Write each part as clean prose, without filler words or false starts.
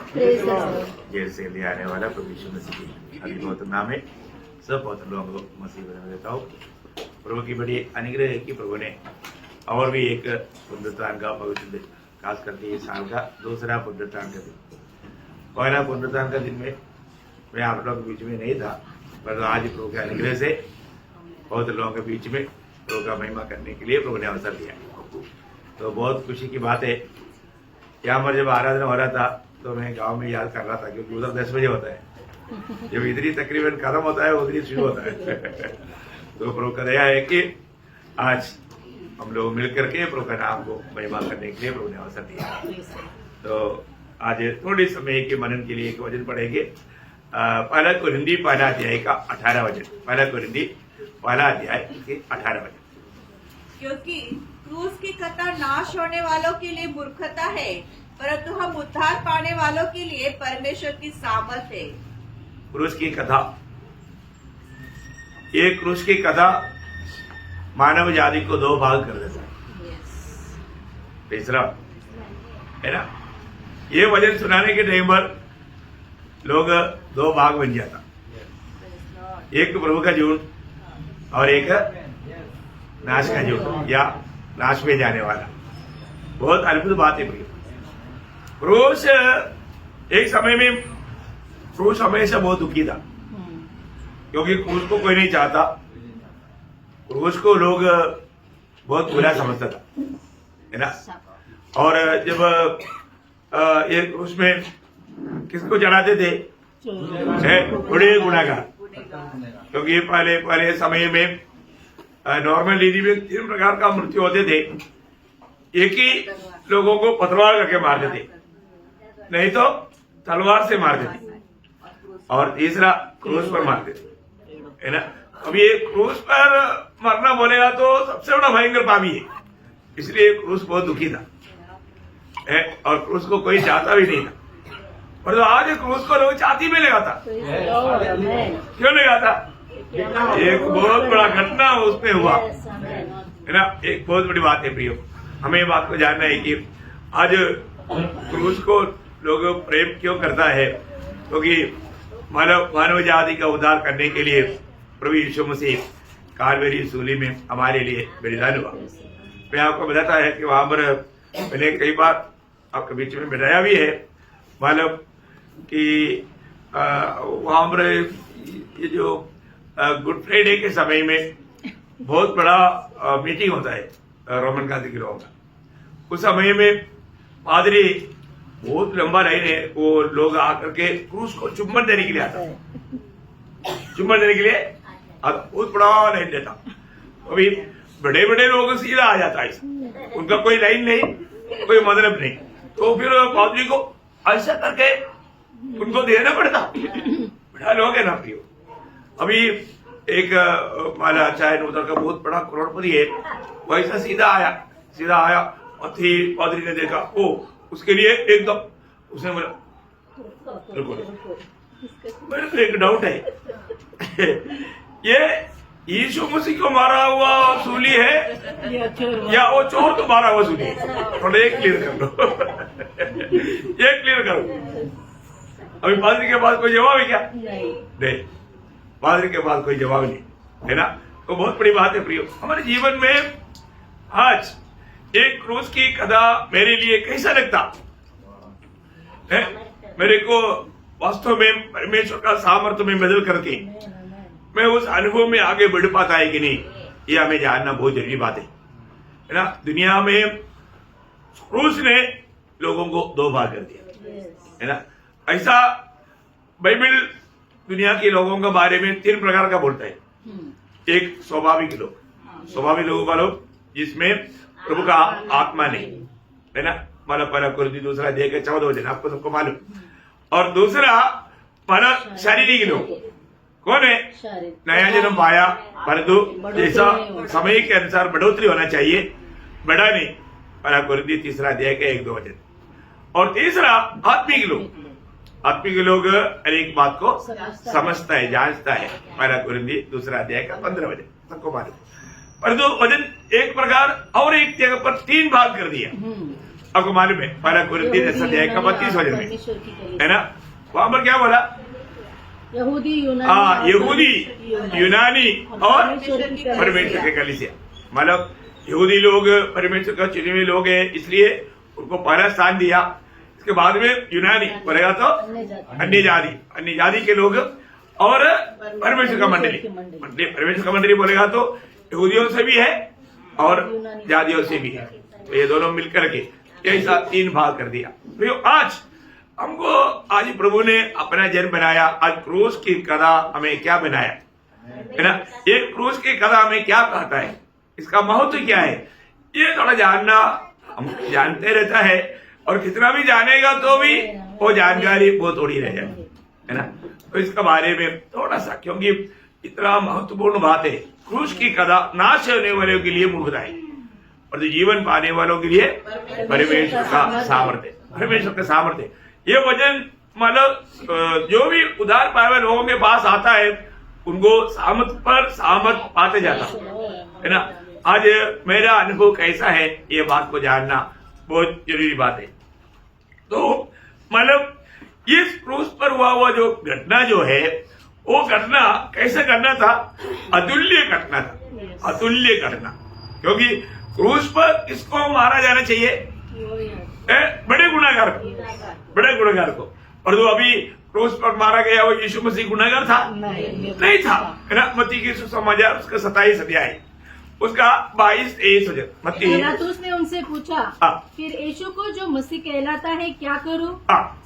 Jail से ले आने वाला प्रभु यीशु मसीह की अभी बहुत नाम है। सब बहुत लोगों को मसीह बना देता हूँ। प्रभु की बड़ी अनुग्रह है कि प्रभु ने और भी एक पुनरुत्थान का पवित्र दिन, खास करके इस साल का दूसरा पुनरुत्थान का दिन। पहला पुनरुत्थान का दिन में मैं आप लोगों के बीच में नहीं था, पर आज प्रभु के अनुग्रह से बहुत लोगों के बीच में प्रभु का महिमा करने के लिए प्रभु ने अवसर दिया। तो बहुत खुशी की बात है। यहाँ पर जब आराधना हो रहा था तो मैं गांव में याद कर रहा था, क्योंकि उधर 10 बजे होता है, जब इधर ही तकरीबन खत्म होता है उधर ही शुरू होता है। तो प्रभु का दया है कि आज हम लोग मिल करके प्रभु का नाम को महिमा करने के लिए प्रभु ने अवसर दिया। तो आज थोड़ी समय के मनन के लिए एक वचन पढ़ेंगे। पहला कोरिन्थी पहला अध्याय का 18 वचन। पहला कोरिन्थी पहला अध्याय के 18 वचन। क्योंकि क्रूस की कथा नाश होने वालों के लिए मूर्खता है, परंतु हम उद्धार पाने वालों के लिए परमेश्वर की सामर्थ है। क्रूस की कथा, ये क्रूस की कथा मानव जाति को दो भाग कर देता है। तीसरा है ना, ये वचन सुनाने के टाइम पर लोग दो भाग बन जाता, एक प्रभु का झूठ और एक नाश का झूठ या नाश में जाने वाला। बहुत अद्भुत बात है प्रिय। क्रूस एक समय में क्रूस हमेशा बहुत दुखी था, क्योंकि क्रूस को कोई नहीं चाहता। क्रूस को लोग बहुत बुरा समझता था, है ना। और जब ये क्रूस में किसको चढ़ाते थे? बड़े गुनाहगार, क्योंकि पहले समय में नॉर्मल रीति में 3 प्रकार का मृत्यु होते थे। एक ही लोगों को पथरवार करके मारते थे, नहीं तो तलवार से मारते थे, और तीसरा क्रूस पर मारते थे, है ना। अब ये क्रूस पर मरना बोलेगा तो सबसे बड़ा भयंकर पापी है, इसलिए क्रूस बहुत दुखी था है, और क्रूस को कोई चाहता भी नहीं था। पर तो आज क्रूस को लोग चाहती भी लगा था। क्यों लगा था? एक बहुत बड़ा घटना उसमें हुआ, है ना। एक बहुत बड़ी बात है प्रियो, हमें बात को जानना है कि आज क्रूस को लोग प्रेम क्यों करता है, क्योंकि मानव जाति का उद्धार करने के लिए प्रभु यीशु मसीह कालवरी सूली में हमारे लिए बलिदान हुआ। मैं आपको बताता है कि वहां पर मैंने कई बार आपके बीच में बताया भी है, मतलब कि वहां पर ये जो गुड फ्राइडे के समय में बहुत बड़ा मीटिंग होता है रोमन कैथोलिक लोगों का। उस समय में पादरी बहुत लंबा लाइन है, वो लोग आकर के क्रूस को चुम्बन देने के लिए आता है, चुम्बन देने के लिए बहुत बड़ा लाइन देता। अभी बड़े बड़े लोग सीधा आ जाता है, उनका कोई लाइन नहीं, कोई मतलब नहीं। तो फिर पादरी को ऐसा करके उनको देना पड़ता। बड़ा लोग है ना प्रियो। अभी एक माला चाय उधर का बहुत बड़ा करोड़पति है, वैसा सीधा आया और पादरी ने देखा, ओ उसके लिए एकदम उसने बोला रुको, मेरे को एक डाउट है, ये यीशु मसीह को मारा हुआ सूली है या वो चोर को मारा हुआ सूली है? थोड़ा एक क्लियर कर लो। ये क्लियर करो। अभी पादरी के पास कोई जवाब है क्या? नहीं, पादरी के पास कोई जवाब नहीं, है ना। तो बहुत बड़ी बात है प्रियो, हमारे जीवन में आज एक क्रूस की कथा मेरे लिए कैसा लगता है? मेरे को वास्तव में परमेश्वर का सामर्थ्य में बदल करके मैं उस अनुभव में आगे बढ़ पाता है कि नहीं, ये हमें जानना बहुत जरूरी बात है ना। दुनिया में क्रूस ने लोगों को दो भाग कर दिया, है ना। ऐसा बाइबल दुनिया के लोगों के बारे में 3 प्रकार का बोलता है। एक स्वाभाविक लोगों का लोग जिसमें प्रभु का आत्मा नहीं, है ना। मतलब पहला कोरिन्थी दूसरा अध्याय के 14 वचन आपको सबको मालूम। और दूसरा पर शारीरिक लोग कौन है? नया जन्म पाया, परंतु जैसा समय के अनुसार बढ़ोतरी होना चाहिए, बढ़ा नहीं। पहला कोरिन्थी तीसरा अध्याय के 1-2 वचन। और तीसरा आत्मिक लोग हर एक बात को समझता है, जांचता है। पहला कोरिन्थी दूसरा अध्याय का 15 वचन सबको मालूम। परंतु वचन एक प्रकार और एक जगह पर 3 भाग कर दिया। आपको मालूम है, पहला कुरिन्थियों 10 अध्याय का 32 वचन में, परमेश्वर की कलीसिया। है ना? वहां पर क्या बोला? यहूदी यहूदी, यूनानी और परमेश्वर के कलीसिया। मतलब यहूदी लोग परमेश्वर का चुने हुए लोग हैं, इसलिए उनको पहला स्थान दिया। इसके बाद में यूनानी बोलेगा तो अन्य जाति के लोग और परमेश्वर का मंडली। परमेश्वर का मंडली बोलेगा तो यहूदियों से भी है और जातियों से भी है। तो ये दोनों मिलकर के ऐसा 3 भाग कर दिया। तो आज हमको, आज प्रभु ने अपना जन्म बनाया। आज क्रूस की कथा हमें क्या बनाया, है ना? ये क्रूस की कथा हमें क्या कहता है, इसका महत्व क्या है, ये थोड़ा जानना हम जानते रहता है। और कितना भी जानेगा तो भी वो जानकारी बहुत थोड़ी रह जाए, है ना? तो इसके बारे में थोड़ा सा, क्योंकि इतना महत्वपूर्ण बात है। क्रूस की कथा नाश होने वालों के लिए मूर्खता है और जो जीवन पाने वालों के लिए परमेश्वर का सामर्थ्य, परमेश्वर का सामर्थ्य। ये वचन मतलब जो भी उधार पाए हुए लोगों के पास आता है उनको सामर्थ पर सामर्थ पाते जाता है ना। आज मेरा अनुभव कैसा है, ये बात को जानना बहुत जरूरी बात है। तो मतलब इस क्रूस पर हुआ जो घटना जो है, वो घटना कैसे घटना था? अतुल्य घटना था, अतुल्य घटना। क्योंकि क्रूस पर किसको मारा जाना चाहिए? बड़े गुनाहगार को, बड़े गुनाहगार को। और जो अभी क्रूस पर मारा गया वो यीशु मसीह गुनाहगार था? नहीं था, है ना? मत्ती की सुसमाचार उसका 27 अध्याय उसका 22-23 वचन। मत्ती पिलातुस ने उनसे पूछा, फिर यीशु को जो मसीह कहलाता है क्या करूं?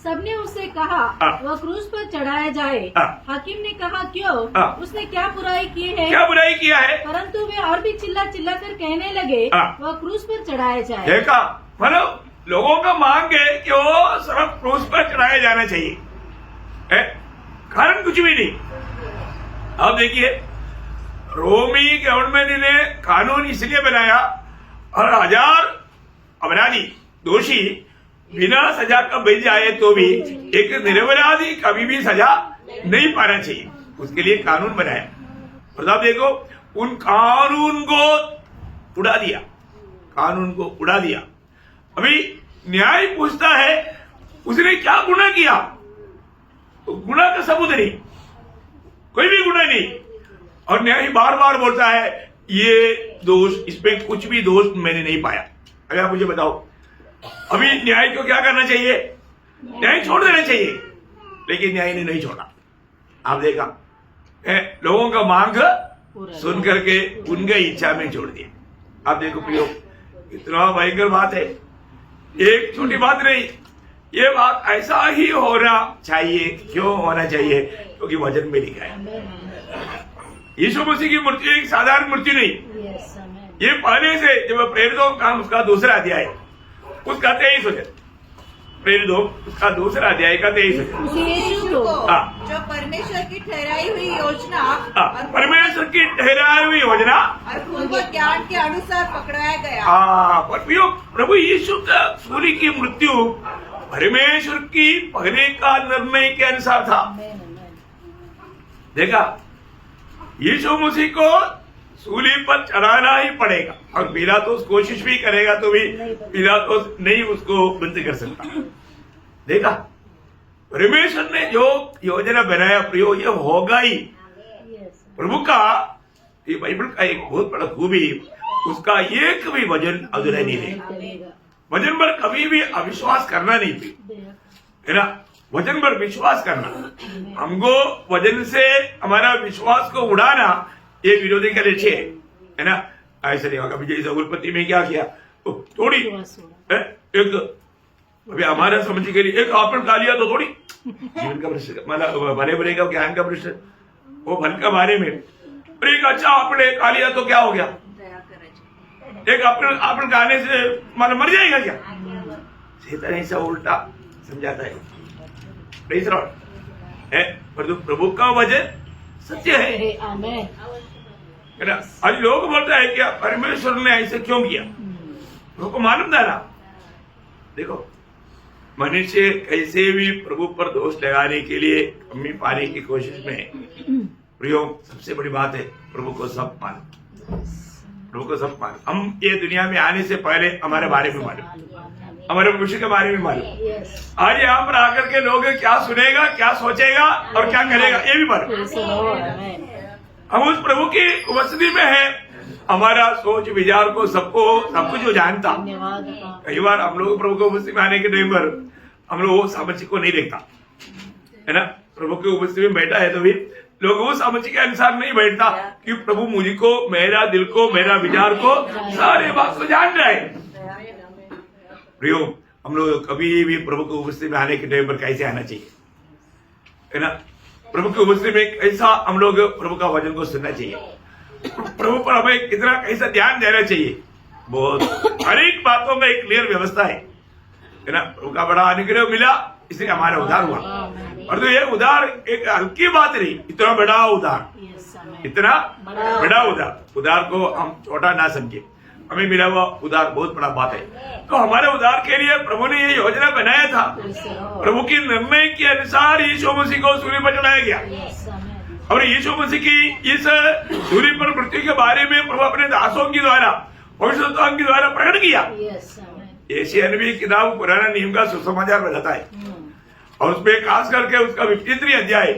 सबने उससे कहा, वह क्रूस पर चढ़ाया जाए। हाकिम ने कहा, क्यों? उसने क्या बुराई की है? क्या बुराई किया है? परंतु वे और भी चिल्ला चिल्ला कर कहने लगे, वह क्रूस पर चढ़ाया जाए। देखा, मतलब लोगों का मांग है कि वो सिर्फ क्रूस पर चढ़ाया जाना चाहिए, कारण कुछ भी नहीं। अब देखिए, रोमी गवर्नमेंट ने कानून इसलिए बनाया और 1000 अपराधी दोषी बिना सजा का बच जाए तो भी एक निरपराधी कभी भी सजा नहीं पाना चाहिए, उसके लिए कानून बनाया। और अब देखो, उन कानून को उड़ा दिया, कानून को उड़ा दिया। अभी न्याय पूछता है उसने क्या गुनाह किया, तो गुनाह का सबूत नहीं, कोई भी गुनाह नहीं। और न्याय बार बार बोलता है ये दोष, इसमें कुछ भी दोष मैंने नहीं पाया। अगर आप मुझे बताओ, अभी न्याय को क्या करना चाहिए? न्याय छोड़ देना चाहिए, लेकिन न्याय ने नहीं छोड़ा। आप देखा, लोगों का मांग सुन करके उनके इच्छा में छोड़ दिया। आप देखो प्रियो, इतना भयंकर बात है, एक छोटी बात नहीं। ये बात ऐसा ही होना चाहिए। क्यों होना चाहिए? क्योंकि वचन में लिखा है यीशु मसीह की मृत्यु एक साधारण मृत्यु नहीं। ये पहले से जब प्रेरितों का उसका दूसरा अध्याय उसका 23 वचन, प्रेरितों उसका दूसरा अध्याय का 23 वचन, जो परमेश्वर की ठहराई हुई योजना, परमेश्वर की ठहराई हुई योजना और पूर्व ज्ञान के अनुसार पकड़ाया गया। पर प्रभु यीशु का सूली की मृत्यु परमेश्वर की पहले का निर्णय के अनुसार था। देखा, यीशु मसीह को सूली पर चढ़ाना ही पड़ेगा, और पिलातुस कोशिश भी करेगा तो भी पिलातुस नहीं उसको बंद कर सकता। देखा, परमेश्वर ने जो योजना बनाया प्रियो, ये होगा ही। प्रभु का ये बाइबल का एक बहुत बड़ा खूबी, उसका एक भी वचन अधूरा नहीं रहेगा। वचन पर कभी भी अविश्वास करना नहीं चाहिए, है ना? वचन पर विश्वास करना, हमको वचन से हमारा विश्वास को उड़ाना ये विरोधी का लक्ष्य है ना? ऐसा नहीं होगा। जैसे उत्पत्ति में क्या किया, थोड़ी एक अभी हमारा समझ के लिए एक आपने खा लिया तो थोड़ी जीवन का प्रश्न, मतलब भले भले का ज्ञान का प्रश्न, वो फल का बारे में। एक अच्छा आपने खा लिया तो क्या हो गया? एक आपने खाने से मतलब मर जाएगा क्या? शैतान ऐसा उल्टा समझाता है। प्रभु का वचन सत्य है ना? आज लोग बोलता है कि परमेश्वर ने ऐसे क्यों किया, प्रभु को मालूम था ना। देखो, मनुष्य कैसे भी प्रभु पर दोष लगाने के लिए कमी पाने की कोशिश में, प्रयोग सबसे बड़ी बात है प्रभु को सब मालूम, प्रभु को सब मालूम। हम ये दुनिया में आने से पहले हमारे बारे में मालूम, हमारे भविष्य के बारे में मालूम। Yes. आज यहाँ पर आकर के लोग क्या सुनेगा, क्या सोचेगा और क्या करेगा ये भी मालूम। Praise the Lord. Amen. हम उस प्रभु की उपस्थिति में है, हमारा सोच विचार को सबको सब कुछ वो जानता। धन्यवाद अब्बा। कई बार हम लोग प्रभु की उपस्थिति में आने के टाइम पर हम लोग वो सामर्थ्य को नहीं देखता है ना। प्रभु की उपस्थिति में बैठा है तो भी लोग वो सामर्थ्य के अनुसार नहीं बैठता कि प्रभु मुझको, मेरा दिल को, मेरा विचार को, सारे बात को जान रहा है। प्रियो, हम लोग कभी भी प्रभु की उपस्थिति में आने के टाइम पर कैसे आना चाहिए है ना। प्रभु की उपस्थिति में कैसा हम लोग प्रभु का वचन को सुनना चाहिए, प्रभु पर हमें कितना कैसा ध्यान देना चाहिए, बहुत हर एक बातों में एक क्लियर व्यवस्था है ना। प्रभु का बड़ा अनुग्रह मिला इसलिए हमारा उद्धार हुआ। और तो ये उद्धार एक हल्की बात नहीं, इतना बड़ा उद्धार, Yes, amen. इतना बड़ा उद्धार को हम छोटा ना समझे। हमें मिला हुआ उद्धार बहुत बड़ा बात है। तो हमारे उद्धार के लिए प्रभु ने ये योजना बनाया था। Praise the Lord. प्रभु की निर्णय के अनुसार यीशु मसीह को सूली पर चढ़ाया गया Yes, amen. और यीशु मसीह की इस सूली पर मृत्यु के बारे में प्रभु अपने दासों के द्वारा, भविष्यद्वक्ताओं के द्वारा प्रकट किया। Yes, amen. एशिया नबी किताब पुराना नियम का सुसमाचार बताता है और उसमें खास करके उसका 53 अध्याय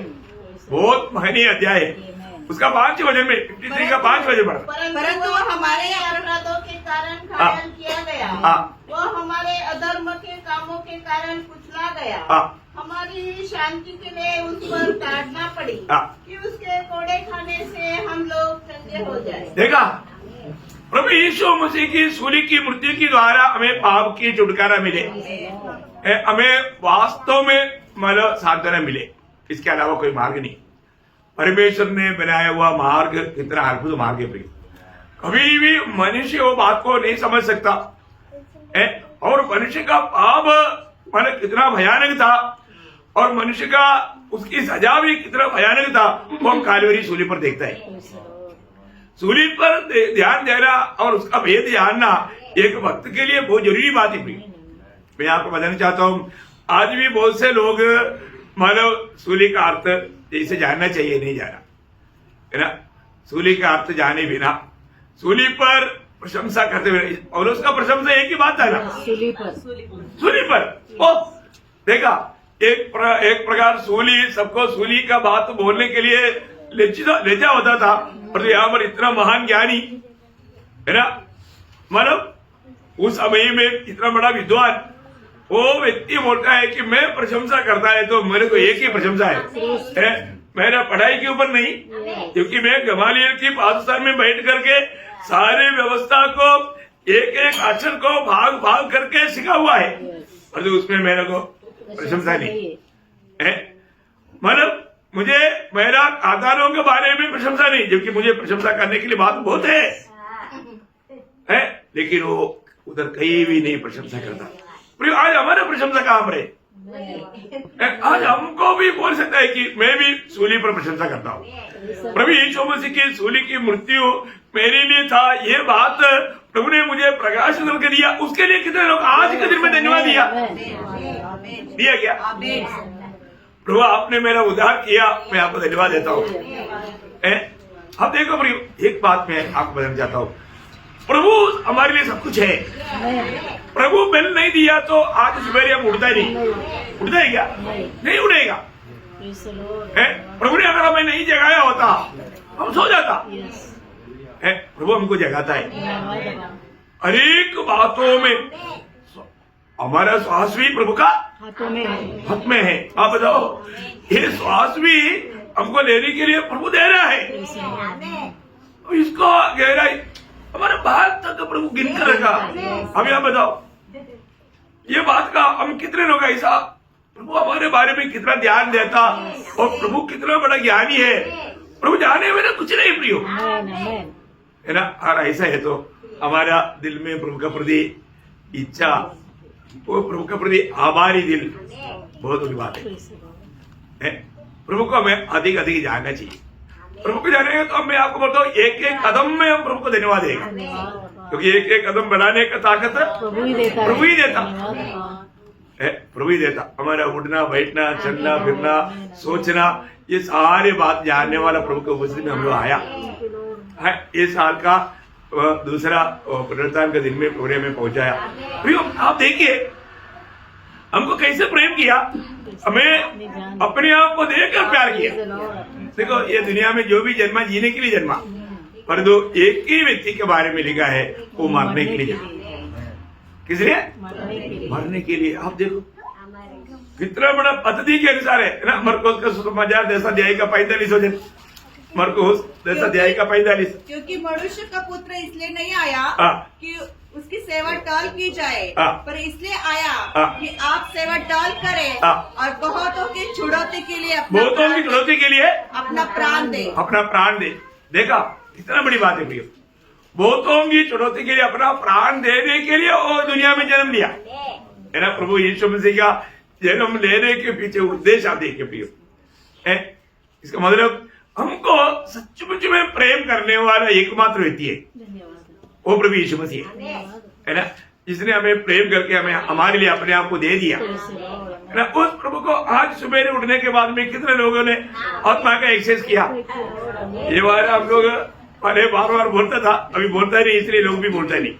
बहुत महनीय अध्याय है। Amen. उसका 5 वजन में 53 का 5 वजन पड़ा। परंतु वो हमारे अपराधों के कारण घायल किया गया, हाँ। वो हमारे अधर्म के कामों के कारण कुचला गया, हाँ। हमारी शांति के लिए उस पर काटना पड़ी हाँ। कि उसके कोड़े खाने से हम लोग चंगे हो जाए। देखा, प्रभु यीशु मसीह की सूली की मृत्यु के द्वारा हमें पाप की छुटकारा मिले, हमें वास्तव में मतलब सांत्वना मिले। इसके अलावा कोई मार्ग नहीं। परमेश्वर ने बनाया हुआ मार्ग कितना अद्भुत मार्ग है। कभी भी मनुष्य वो बात को नहीं समझ सकता है। और मनुष्य का पाप मतलब कितना भयानक था और मनुष्य का उसकी सजा भी कितना भयानक था, वो हम कालवरी सूली पर देखता है। सूली पर ध्यान देना और उसका भेद जानना एक भक्त के लिए बहुत जरूरी बात है। मैं आपको बताना चाहता हूँ, आज भी बहुत से लोग मानव सूली का अर्थ जैसे जानना चाहिए नहीं जाना है ना। सूली का अर्थ जाने बिना सूली पर प्रशंसा करते हुए, और उसका प्रशंसा एक ही बात है ना, सूली पर। सूली पर। ओ देखा, एक प्रकार सूली, सबको सूली का बात बोलने के लिए लज्जा होता था, पर यहाँ पर इतना महान ज्ञानी है ना, मतलब उस समय में इतना बड़ा विद्वान वो व्यक्ति बोलता है कि मैं प्रशंसा करता है तो मेरे को एक ही प्रशंसा है मेरा पढ़ाई के ऊपर नहीं, क्योंकि मैं गमालियल की पादशाह में बैठ करके सारे व्यवस्था को एक एक अक्षर को भाग भाग करके सिखा हुआ है, और तो उसमें मेरे को प्रशंसा नहीं है। मतलब मुझे मेरा आधारों के बारे में प्रशंसा नहीं, जबकि मुझे प्रशंसा करने के लिए बात बहुत है, लेकिन वो उधर कहीं भी नहीं प्रशंसा करता। आज हमारा प्रशंसा कहाँ पर है? आज हमको भी बोल सकता है कि मैं भी सूली पर प्रशंसा करता हूँ। प्रभु यीशु मसीह की सूली की मृत्यु मेरे लिए था, ये बात प्रभु ने मुझे प्रकाश करके दिया। उसके लिए कितने लोग आज के दिन में धन्यवाद दिया क्या? प्रभु आपने मेरा उद्धार किया, मैं आपको धन्यवाद देता हूँ। अब देखो प्रभु, एक बात मैं आपको बताना चाहता हूँ, प्रभु हमारे लिए सब कुछ है। प्रभु बेल नहीं दिया तो आज सुबह हम उठता ही नहीं, उठता है क्या? नहीं उठेगा। प्रभु ने अगर हमें नहीं जगाया होता हम सो जाता। प्रभु हमको जगाता है हर एक बातों में। हमारा श्वास भी प्रभु का हाथ में है। आप बताओ, ये श्वास भी हमको लेने के लिए प्रभु दे रहा है। इसको गहराई हमारे बाल तक प्रभु गिन कर रखा। हम यहाँ बताओ, ये बात का हम कितने लोग ऐसा, प्रभु हमारे बारे में कितना ध्यान देता और प्रभु कितना बड़ा ज्ञानी है। प्रभु जाने में ना कुछ नहीं प्रियो है ना। और ऐसा है तो हमारा दिल में प्रभु का प्रति इच्छा, वो प्रभु का प्रति आभारी दिल बहुत बड़ी बात है। प्रभु को हमें अधिक अधिक जानना चाहिए। प्रभु को जानेंगे तो मैं आपको बोलता हूँ, एक एक कदम में हम प्रभु को धन्यवाद देगा, क्योंकि एक एक कदम बढ़ाने का ताकत प्रभु ही देता। प्रभु ही देता। हमारा उठना बैठना चलना फिरना सोचना, ये सारे बात जानने वाला प्रभु के उपस्थिति में हम लोग आया है। इस साल का दूसरा पुनरुत्थान का दिन में पूरे में पहुंचाया। आप देखिए, हमको कैसे प्रेम किया, हमें अपने आप को देकर प्यार किया। देखो ये दुनिया में जो भी जन्मा जीने के लिए जन्मा, पर दो एक ही व्यक्ति के बारे में लिखा है वो मरने के लिए जन्मा। किस लिए? मरने के लिए। आप देखो कितना बड़ा पद्धति के अनुसार है ना। मरकोस का समाचार 10 अध्याय का 45 वचन, मरकोस 10 अध्याय का 45। क्योंकि मनुष्य का पुत्र इसलिए नहीं आया कि उसकी सेवा टाल की जाए, पर इसलिए आया कि आप सेवा टाल करें और बहुतों की छुड़ौती के लिए अपना प्राण दे। अपना प्राण दे। देखा कितना बड़ी बात है प्रियो, बहुतों की चुनौती के लिए अपना प्राण देने के लिए वो दुनिया में जन्म लिया है ना। प्रभु यीशु मसीह का जन्म लेने के पीछे उद्देश्य आप देखिए प्रियो, इसका मतलब हमको सचमुच में प्रेम करने वाला एकमात्र व्यक्ति है वो प्रभु यीशु मसीह है ना, जिसने हमें प्रेम करके हमें हमारे लिए अपने आप को दे दिया है ना। उस प्रभु को आज सुबह उठने के बाद में कितने लोगों ने आत्मा का एक्सेस किया। ये बार हम लोग पहले बार बार बोलता था, अभी बोलता नहीं, इसलिए लोग भी बोलता नहीं।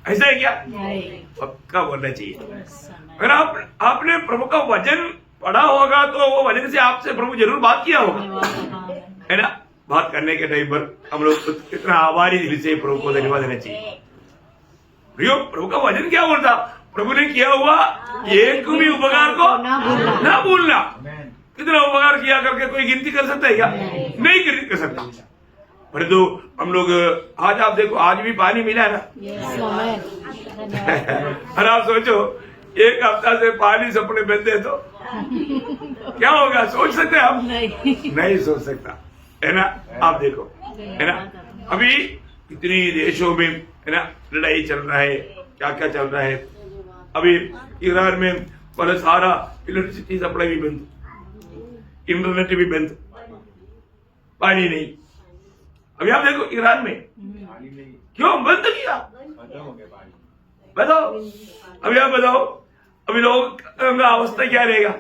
ऐसा है क्या? पक्का बोलना चाहिए। अगर आपने प्रभु का वचन पढ़ा होगा तो वो वचन से आपसे प्रभु जरूर बात किया होगा है ना। बात करने के टाइम पर हम लोग कितना आभारी दिल से प्रभु को धन्यवाद देना चाहिए। प्रभु का वचन क्या बोलता? प्रभु ने किया हुआ एक भी उपकार को ना भूलना। कितना उपकार किया करके कोई गिनती कर सकता है क्या? नहीं कर सकता। परंतु हम लोग आज आप देखो, आज भी पानी मिला है ना। और आप सोचो एक हफ्ता से पानी सपने बंदे तो क्या होगा? सोच सकते हैं हम? नहीं सोच सकता है ना। आप देखो है ना, अभी कितनी देशों में है ना लड़ाई चल रहा है, क्या क्या चल रहा है। अभी ईरान में बड़ा सारा इलेक्ट्रिसिटी सप्लाई भी बंद, इंटरनेट भी बंद, पानी नहीं। अभी आप देखो ईरान में क्यों बंद किया? बताओ, अभी आप बताओ, अभी लोगों का अवस्था क्या रहेगा?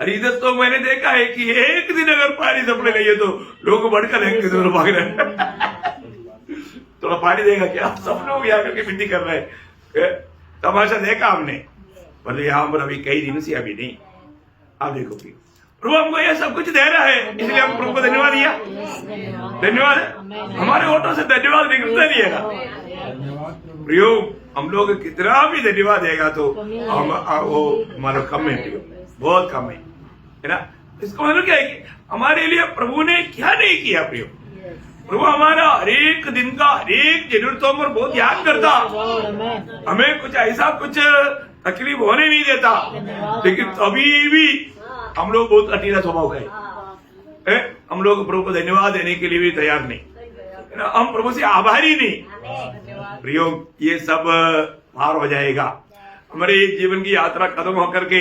अरे इधर तो मैंने देखा है कि एक दिन अगर पानी सप्लाई नहीं है तो लोग बढ़कर रहेंगे, तो भाग रहे थोड़ा पानी देगा क्या? सब लोग यहाँ करके विनती कर रहे हैं। तमाशा देखा हमने, पर यहाँ पर अभी कई दिन से अभी नहीं। आप देखो कि प्रभु हमको यह सब कुछ दे रहा है, इसलिए हम प्रभु को धन्यवाद दिया। धन्यवाद हमारे होठों से धन्यवाद निकलता नहीं है ना प्रियो। हम लोग कितना भी धन्यवाद देगा तो हम वो हमारा कम है प्रियो, बहुत कम है ना। इसका मतलब क्या है कि हमारे लिए प्रभु ने क्या नहीं किया प्रियो। प्रभु हमारा हरेक दिन का हरेक जरूरतों पर बहुत ध्यान करता, हमें कुछ ऐसा कुछ तकलीफ होने नहीं देता। लेकिन तभी भी हम लोग बहुत अटीला स्वभाव का है। हम लोग प्रभु को धन्यवाद देने के लिए भी तैयार नहीं, हम प्रभु से आभारी नहीं। प्रियो ये सब पार हो जाएगा। हमारे जीवन की यात्रा खत्म होकर के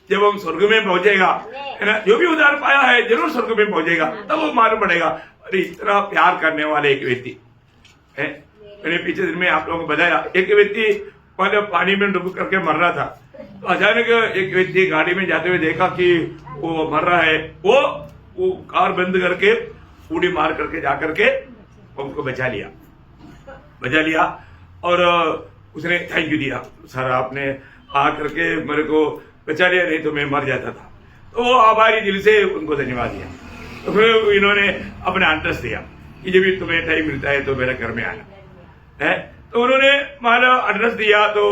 जब हम स्वर्ग में पहुंचेगा है ना, जो भी उधार पाया है जरूर स्वर्ग में पहुंचेगा, तब वो मालूम पड़ेगा अरे इतना प्यार करने वाले एक व्यक्ति है। मैंने पीछे दिन में आप लोगों को बताया, एक व्यक्ति पहले पानी में डूब करके मर रहा था, तो अचानक एक व्यक्ति गाड़ी में जाते हुए देखा कि वो मर रहा है। वो कार बंद करके उड़ी मार करके जाकर के उनको बचा लिया और उसने थैंक यू दिया, सर आपने आ करके मेरे को बचा लिया, नहीं तो मैं मर जाता था। तो वो आभारी दिल से उनको धन्यवाद दिया। तो फिर इन्होंने अपना एड्रेस दिया कि जब भी तुम्हें टाइम मिलता है तो मेरे घर में आना है। तो उन्होंने मानव एड्रेस दिया, तो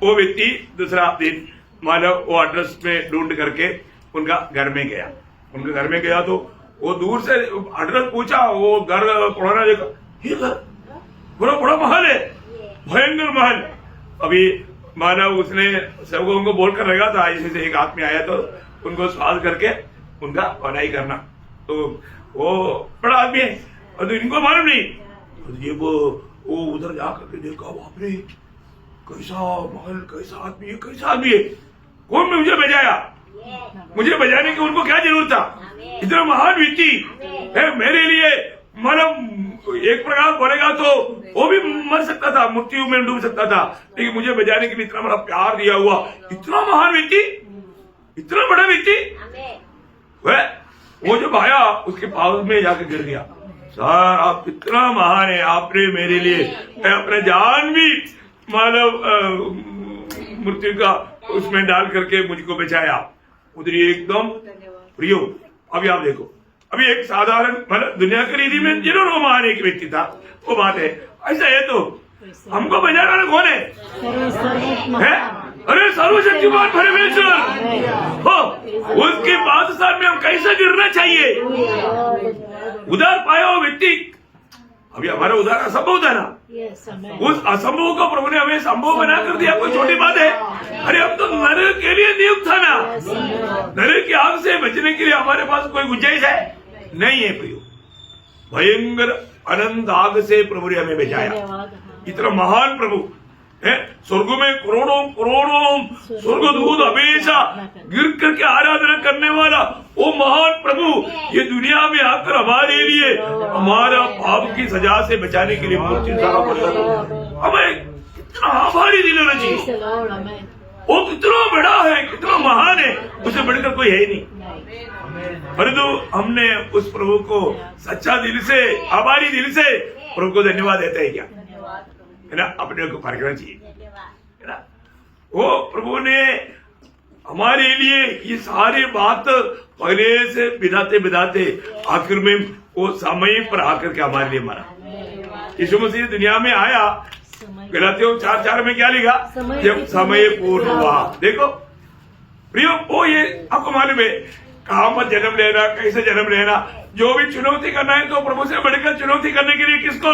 वो व्यक्ति दूसरा दिन मानव वो एड्रेस में ढूंढ करके उनका घर में गया। उनके घर में गया तो वो दूर से एड्रेस पूछा, वो घर पुराना देखा, ये घर बड़ा महल है, भयंकर महल। अभी मानव उसने सबको उनको बोलकर रखा था, इसमें से एक आदमी आया तो उनको सवाल करके उनका पढ़ाई करना। तो वो बड़ा आदमी है और तो इनको मालूम नहीं, तो ये वो उधर जाकर के देखा, बाप रे कैसा महल, कैसा आदमी है, कौन मुझे बजाया? मुझे बजाने की उनको क्या जरूरत था? इतना महान व्यक्ति है मेरे लिए। मतलब एक प्रकार बोलेगा तो वो भी मर सकता था, मृत्यु में डूब सकता था, लेकिन मुझे बजाने के लिए इतना बड़ा प्यार दिया हुआ इतना महान व्यक्ति, इतना बड़ा व्यक्ति, वो जब आया उसके पास में जाकर गिर गया। सर आप इतना महान है, आपने मेरे लिए अपने जान भी मानव मृत्यु का उसमें डाल करके मुझको बचाया। उधर एकदम प्रियो। अभी आप देखो, अभी एक साधारण मतलब दुनिया की रीति में जिन्होंने महान एक व्यक्ति था, वो बात है। ऐसा है तो हमको बचाने वाला कौन है? अरे सर्वशक्तिमान परमेश्वर हो, उसके बादशाह में हम कैसे गिरना चाहिए? उधार पाया हुआ व्यक्ति, अभी हमारा उधार असंभव था ना, उस असंभव को प्रभु ने हमें संभव बना कर दिया। कोई छोटी बात है? अरे हम तो नरक के लिए नियुक्त था ना, नरक की आग से बचने के लिए हमारे पास कोई गुंजाइश है नहीं है प्रियो। भयंकर अनंत आग से प्रभु ने हमें बचाया। इतना महान प्रभु है। स्वर्ग में करोड़ों करोड़ों स्वर्गदूत हमेशा गिर करके आराधना करने वाला वो महान प्रभु ये दुनिया में आकर हमारे लिए हमारा पाप की सजा से बचाने के लिए मूर्ति उतारा पड़ता। हमें कितना आभारी दिल होना चाहिए। वो कितना बड़ा है, कितना महान है, उसे बढ़कर कोई है ही नहीं। परंतु हमने उस प्रभु को सच्चा दिल से, आभारी दिल से प्रभु को धन्यवाद देते हैं क्या, है ना? अपने को परखना चाहिए, है ना? वो प्रभु ने हमारे लिए ये सारी बात पहले से बिताते बिताते आखिर में वो समय पर आकर के हमारे लिए मरा। यीशु मसीह दुनिया में आया। गलातियों 4:4 में क्या लिखा? जब समय पूर्ण हुआ। देखो प्रियो, वो ये आपको मालूम है, कहाँ पर जन्म लेना, कैसे जन्म लेना, जो भी चुनौती करना है तो प्रभु से बढ़कर चुनौती करने के लिए किसको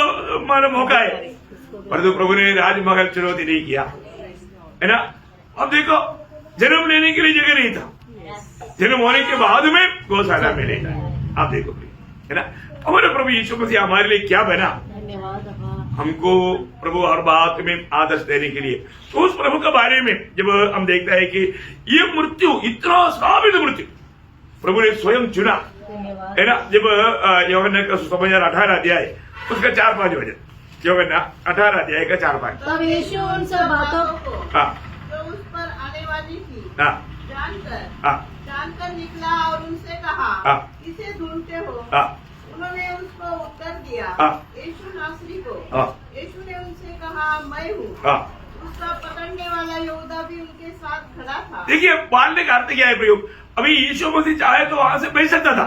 मौका है? परंतु प्रभु ने राजमहल चुनौती नहीं किया, है ना? अब देखो, जन्म लेने के लिए जगह नहीं था, जन्म होने के बाद में गौशाला में लेना है। आप देखो, है ना? हमारे प्रभु यीशु मसीह हमारे लिए क्या बना? हमको प्रभु हर बात में आदर्श देने के लिए। तो उस प्रभु के बारे में जब हम देखते हैं कि ये मृत्यु, इतना साबित मृत्यु प्रभु ने स्वयं चुना, है ना? जब यूहन्ना का सुसमाचार 18 अध्याय उसका 4-5 वचन, यूहन्ना 18 अध्याय का 4-5। तब यीशु उन सब बातों जो उस पर आने वाली थी जानकर निकला और उनसे कहा, किसे ढूंढते हो? उन्होंने उसको उत्तर दिया, यीशु नासरी को। यीशु ने उनसे कहा, मैं हूँ। उसका पकड़ने वाला यहूदा भी उनके साथ खड़ा था। देखिए, बांधने का अर्थ क्या है प्रयोग? अभी यीशु मसीह चाहे तो वहां से भेज सकता था,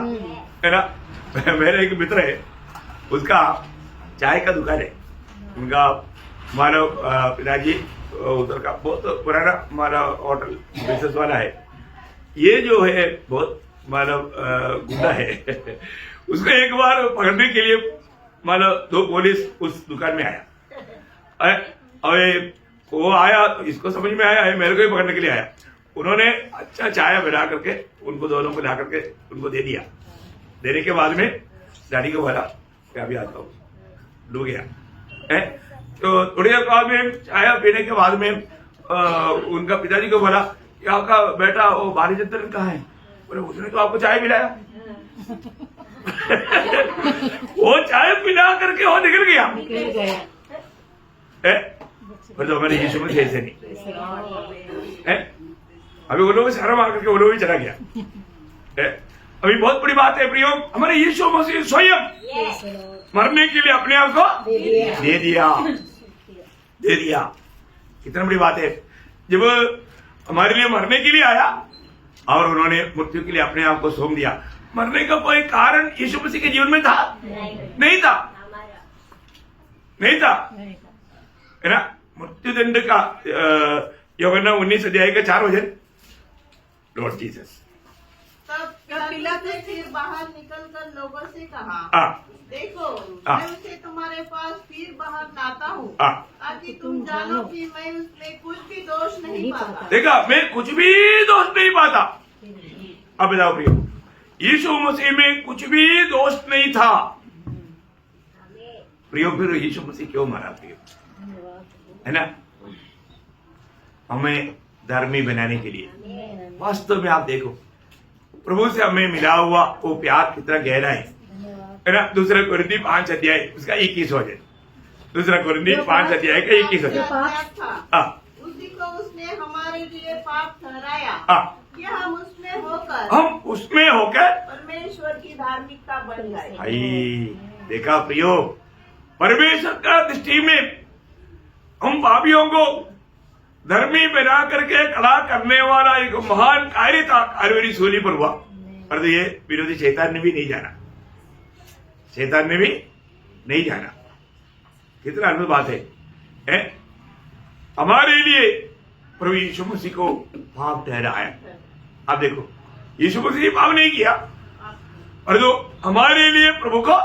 है ना? मेरा एक मित्र है, उसका चाय का दुकान है। उनका हमारा पिताजी उधर का बहुत पुराना हमारा होटल बिजनेस वाला है। ये जो है बहुत मानव गुंडा है। उसको एक बार पकड़ने के लिए मानव 2 पुलिस उस दुकान में आया। और वो आया तो इसको समझ में आया है मेरे को ही पकड़ने के लिए आया। उन्होंने अच्छा चाय बना करके उनको दोनों को ला करके उनको दे दिया। देने के बाद में डैडी को बोला कि अभी आता हूँ, डूब गया है। तो थोड़ी देर बाद में चाय पीने के बाद में उनका पिताजी को बोला कि आपका बेटा वो भारी चंद्रन कहाँ है? बोले उसने तो आपको चाय पिलाया। वो चाय पिला करके वो निकल गया। पर तो हमारे यीशु मसीह ऐसे नहीं है। अभी वो लोग शर्म आकर के वो लोग भी चला गया है। अभी बहुत बड़ी बात है प्रियो, हमारे यीशु मसीह स्वयं मरने के लिए अपने आप को दे दिया। कितना बड़ी बात है। जब हमारे लिए मरने के लिए आया और उन्होंने मृत्यु के लिए अपने आप को सौंप दिया। मरने का कोई कारण यीशु मसीह के जीवन में था? नहीं था, है ना? मृत्यु दंड का यूहन्ना 19 अध्याय का 4 वचन, लॉर्ड जीसस। तब पिलातुस ने फिर बाहर निकलकर लोगों से कहा, देखो मैं उसे तुम्हारे पास फिर बाहर लाता हूँ, ताकि तुम जानो कि मैं उसमें कुछ भी दोष नहीं पाता। देखा, मैं कुछ भी दोष नहीं पाता। अब बताओ प्रियो, यीशु मसीह में कुछ भी दोष नहीं था। प्रियो, फिर यीशु मसीह क्यों मरा प्रियो? है ना? हमें धर्मी बनाने के लिए। वास्तव में आप देखो, प्रभु से हमें मिला हुआ वो प्यार कितना गहरा है ना? 2 कोरिन्थी 5 अध्याय उसका 21 वचन, 2 कोरिन्थी 5 अध्याय का 21 वचन। उसी को उसने हमारे लिए पाप ठहराया कि हम उसमें होकर परमेश्वर की धार्मिकता बन गए। भाई देखा प्रियो, परमेश्वर का दृष्टि में हम पापियों को धर्मी बना करके खड़ा करने वाला एक महान कार्य था, कार्य सूली पर हुआ। और तो ये विरोधी शैतान ने भी नहीं जाना, शैतान ने भी नहीं जाना। कितना अद्भुत बात है? हमारे लिए प्रभु यीशु मसीह को पाप ठहराया। आप देखो, यीशु मसीह पाप नहीं किया, और जो हमारे लिए प्रभु को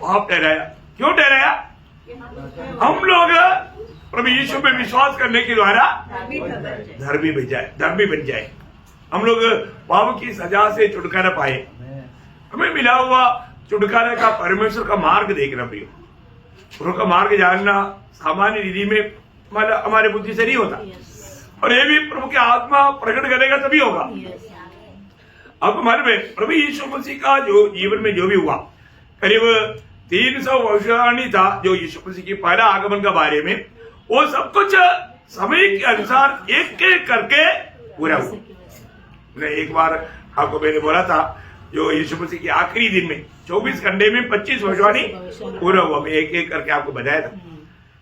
पाप ठहराया। क्यों ठहराया? हम लोग प्रभु यीशु में विश्वास करने के द्वारा धर्मी बन जाए। हम लोग पाप की सजा से छुटकारा पाए। हमें मिला हुआ छुटकारा का परमेश्वर का मार्ग देखना प्रिय। प्रभु का मार्ग जानना सामान्य रीति में हमारे बुद्धि से नहीं होता, और ये भी प्रभु की आत्मा प्रकट करेगा तभी होगा। अब हमारे में प्रभु यीशु मसीह का जो जीवन में जो भी हुआ, करीब 300 भविष्यवाणी था जो यीशु मसीह की पहला आगमन के बारे में, वो सब कुछ समय के अनुसार एक एक करके पूरा हुआ। मैं एक बार आपको मैंने बोला था, जो यीशु मसीह के आखिरी दिन में 24 घंटे में 25 भविष्यवाणी पूरा हुआ। मैं एक एक करके आपको बताया था,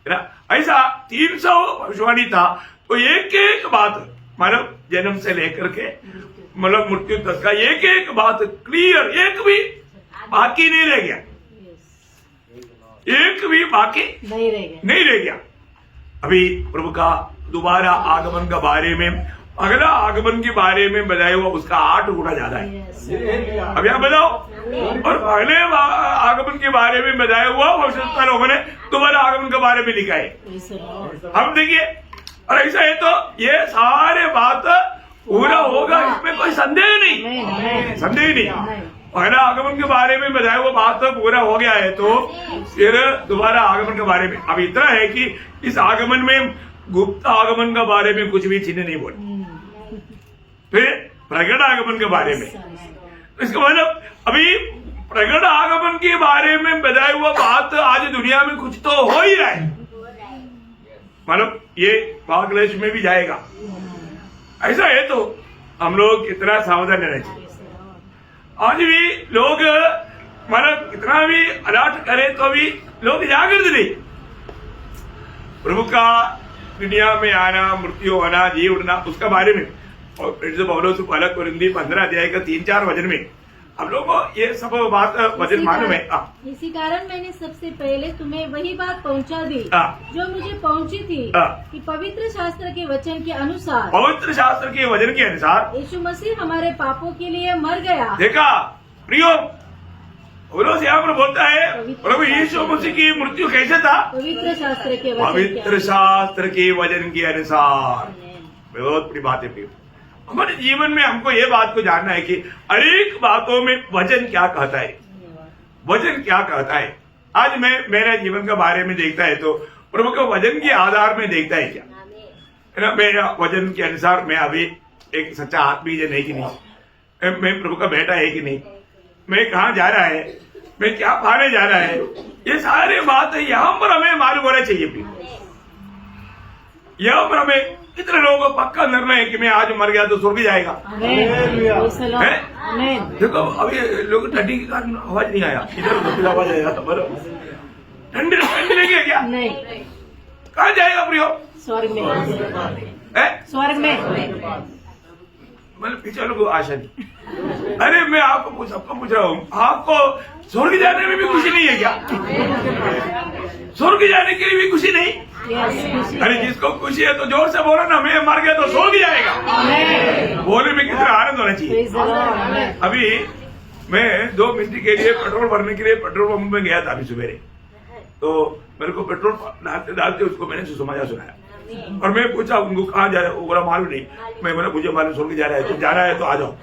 है ना। ऐसा 300 भविष्यवाणी था, तो एक एक बात मानव जन्म से लेकर के मतलब मृत्यु तक का एक एक बात क्लियर, एक भी बाकी नहीं रह गया, एक भी बाकी नहीं रह गया। अभी प्रभु का दोबारा आगमन के बारे में, अगला आगमन के बारे में बताया हुआ उसका 8 गुना ज्यादा है। अब यहाँ बताओ, और पहले आगमन के बारे में बताया हुआ भविष्यवक्ता लोगों ने दोबारा आगमन के बारे में लिखा है। अब देखिए, और ऐसा है तो ये सारे बात पूरा होगा, इसमें कोई संदेह नहीं, संदेह नहीं। पहला आगमन के बारे में बताया हुआ बात तो पूरा हो गया है, तो फिर दोबारा आगमन के बारे में अब इतना है कि इस आगमन में गुप्त आगमन के बारे में कुछ भी चिन्ह नहीं बोले। फिर प्रकट आगमन के बारे में, इसका मतलब अभी प्रकट आगमन के बारे में बताया हुआ बात आज दुनिया में कुछ तो हो ही रहा है, मतलब ये बांग्लादेश में भी जाएगा। ऐसा है तो हम लोग कितना सावधान रहना चाहिए। आज भी लोग मतलब कितना भी अलर्ट करे तो भी लोग जागृत नहीं। प्रभु का दुनिया में आना, मृत्यु होना, जी उठना, उसका बारे में और पौलुस पहला कोरिन्थी 15 अध्याय का 3-4 वचन में हम लोग को ये सब बात वचन मालूम है। इसी कारण मैंने सबसे पहले तुम्हें वही बात पहुंचा दी जो मुझे पहुंची थी, कि पवित्र शास्त्र के वचन के अनुसार, पवित्र शास्त्र के वचन के अनुसार यीशु मसीह हमारे पापों के लिए मर गया। देखा प्रियो, पौलुस यहाँ पर बोलता है प्रभु यीशु मसीह की मृत्यु कैसे था? पवित्र शास्त्र के वचन के अनुसार। बहुत बड़ी बात है प्रियो। हमारे जीवन में हमको ये बात को जानना है कि अनेक बातों में वचन क्या कहता है, वचन क्या कहता है। आज मैं मेरे जीवन के बारे में देखता है तो प्रभु के वचन के आधार में देखता है क्या, है ना। मेरा वचन के अनुसार मैं अभी एक सच्चा आदमी है नहीं कि नहीं, मैं प्रभु का बेटा है कि नहीं, मैं कहाँ जा रहा है, मैं क्या पाने जा रहा है, ये सारे बात यहाँ पर हमें मालूम होना चाहिए। यहाँ पर हमें कितने लोगों को पक्का निर्णय है कि मैं आज मर गया तो स्वर्ग जाएगा। देखो अभी लोग ठंडी के कारण आवाज नहीं आया, इधर आवाज आया था, ठंडी लगी क्या? नहीं। कहाँ जाएगा प्रियो? स्वर्ग में। स्वर्ग में मतलब पीछे लोग आशा नहीं। अरे मैं आपको सबको पूछ रहा हूँ, आपको स्वर्ग जाने में भी खुशी नहीं है क्या? स्वर्ग जाने के लिए भी खुशी नहीं? अरे जिसको खुशी है तो जोर से बोलो ना, मैं मर गया तो स्वर्ग जाएगा। बोलने में कितना आनंद होना चाहिए। अभी मैं 2 मिनट के लिए पेट्रोल भरने के लिए पेट्रोल पंप में गया था अभी सवेरे, तो मेरे को पेट्रोल डालते डालते उसको मैंने सुसमाचार सुनाया, और मैं पूछा उनको कहाँ जा रहा है, वो बोला मालूम नहीं। मैं बोला मुझे मालूम, स्वर्ग जा रहा है, तो जा रहा है तो आ जाओ।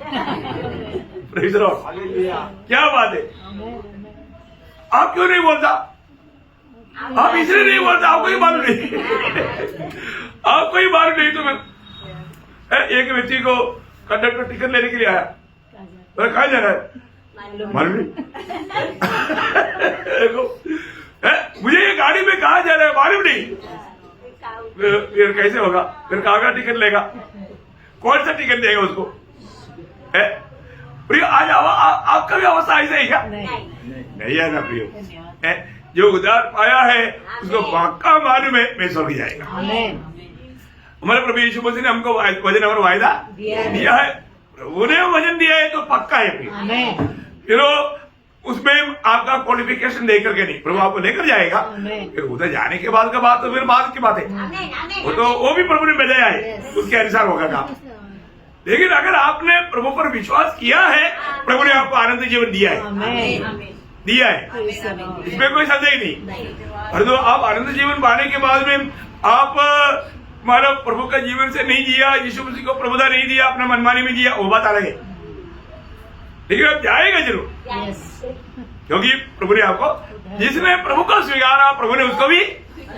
क्या बात है, आप क्यों नहीं बोलता? आप इसलिए नहीं बोलता, आपको ही मालूम नहीं। आपको ही मालूम नहीं। तो मैं एक व्यक्ति को कंडक्टर टिकट लेने के लिए आया, तो कहाँ जा रहा है मालूम नहीं। मुझे ये गाड़ी में कहाँ जा रहा है मालूम नहीं। फिर कैसे होगा? फिर कहाँ का टिकट लेगा? कौन सा टिकट देगा उसको? प्रियो आज आपका भी अवस्था ऐसा ही क्या? नहीं है ना प्रियो। जो उद्धार पाया है उसको पक्का मालूम है मैं स्वर्ग जाएगा। हमारे प्रभु यीशु मसीह ने हमको वचन और वायदा दिया है। प्रभु ने वचन दिया है तो पक्का है फिर उसमें आपका क्वालिफिकेशन दे करके नहीं, प्रभु आपको लेकर जाएगा। फिर उधर जाने के बाद का बात तो फिर बाद की बात है, वो भी प्रभु ने भेजा है, उसके अनुसार होगा काम। लेकिन अगर आपने प्रभु पर विश्वास किया है, प्रभु ने आपको आनंद जीवन दिया है, इसमें कोई संदेह नहीं। और तो आप आनंद जीवन पाने के बाद में आप मानो प्रभु का जीवन से नहीं जिया, यीशु मसीह को प्रभुता नहीं दिया, अपना मनमानी में जिया, वो बात अलग है। लेकिन अब जाएगा जरूर, क्योंकि प्रभु ने आपको, जिसने प्रभु को स्वीकारा प्रभु ने उसको भी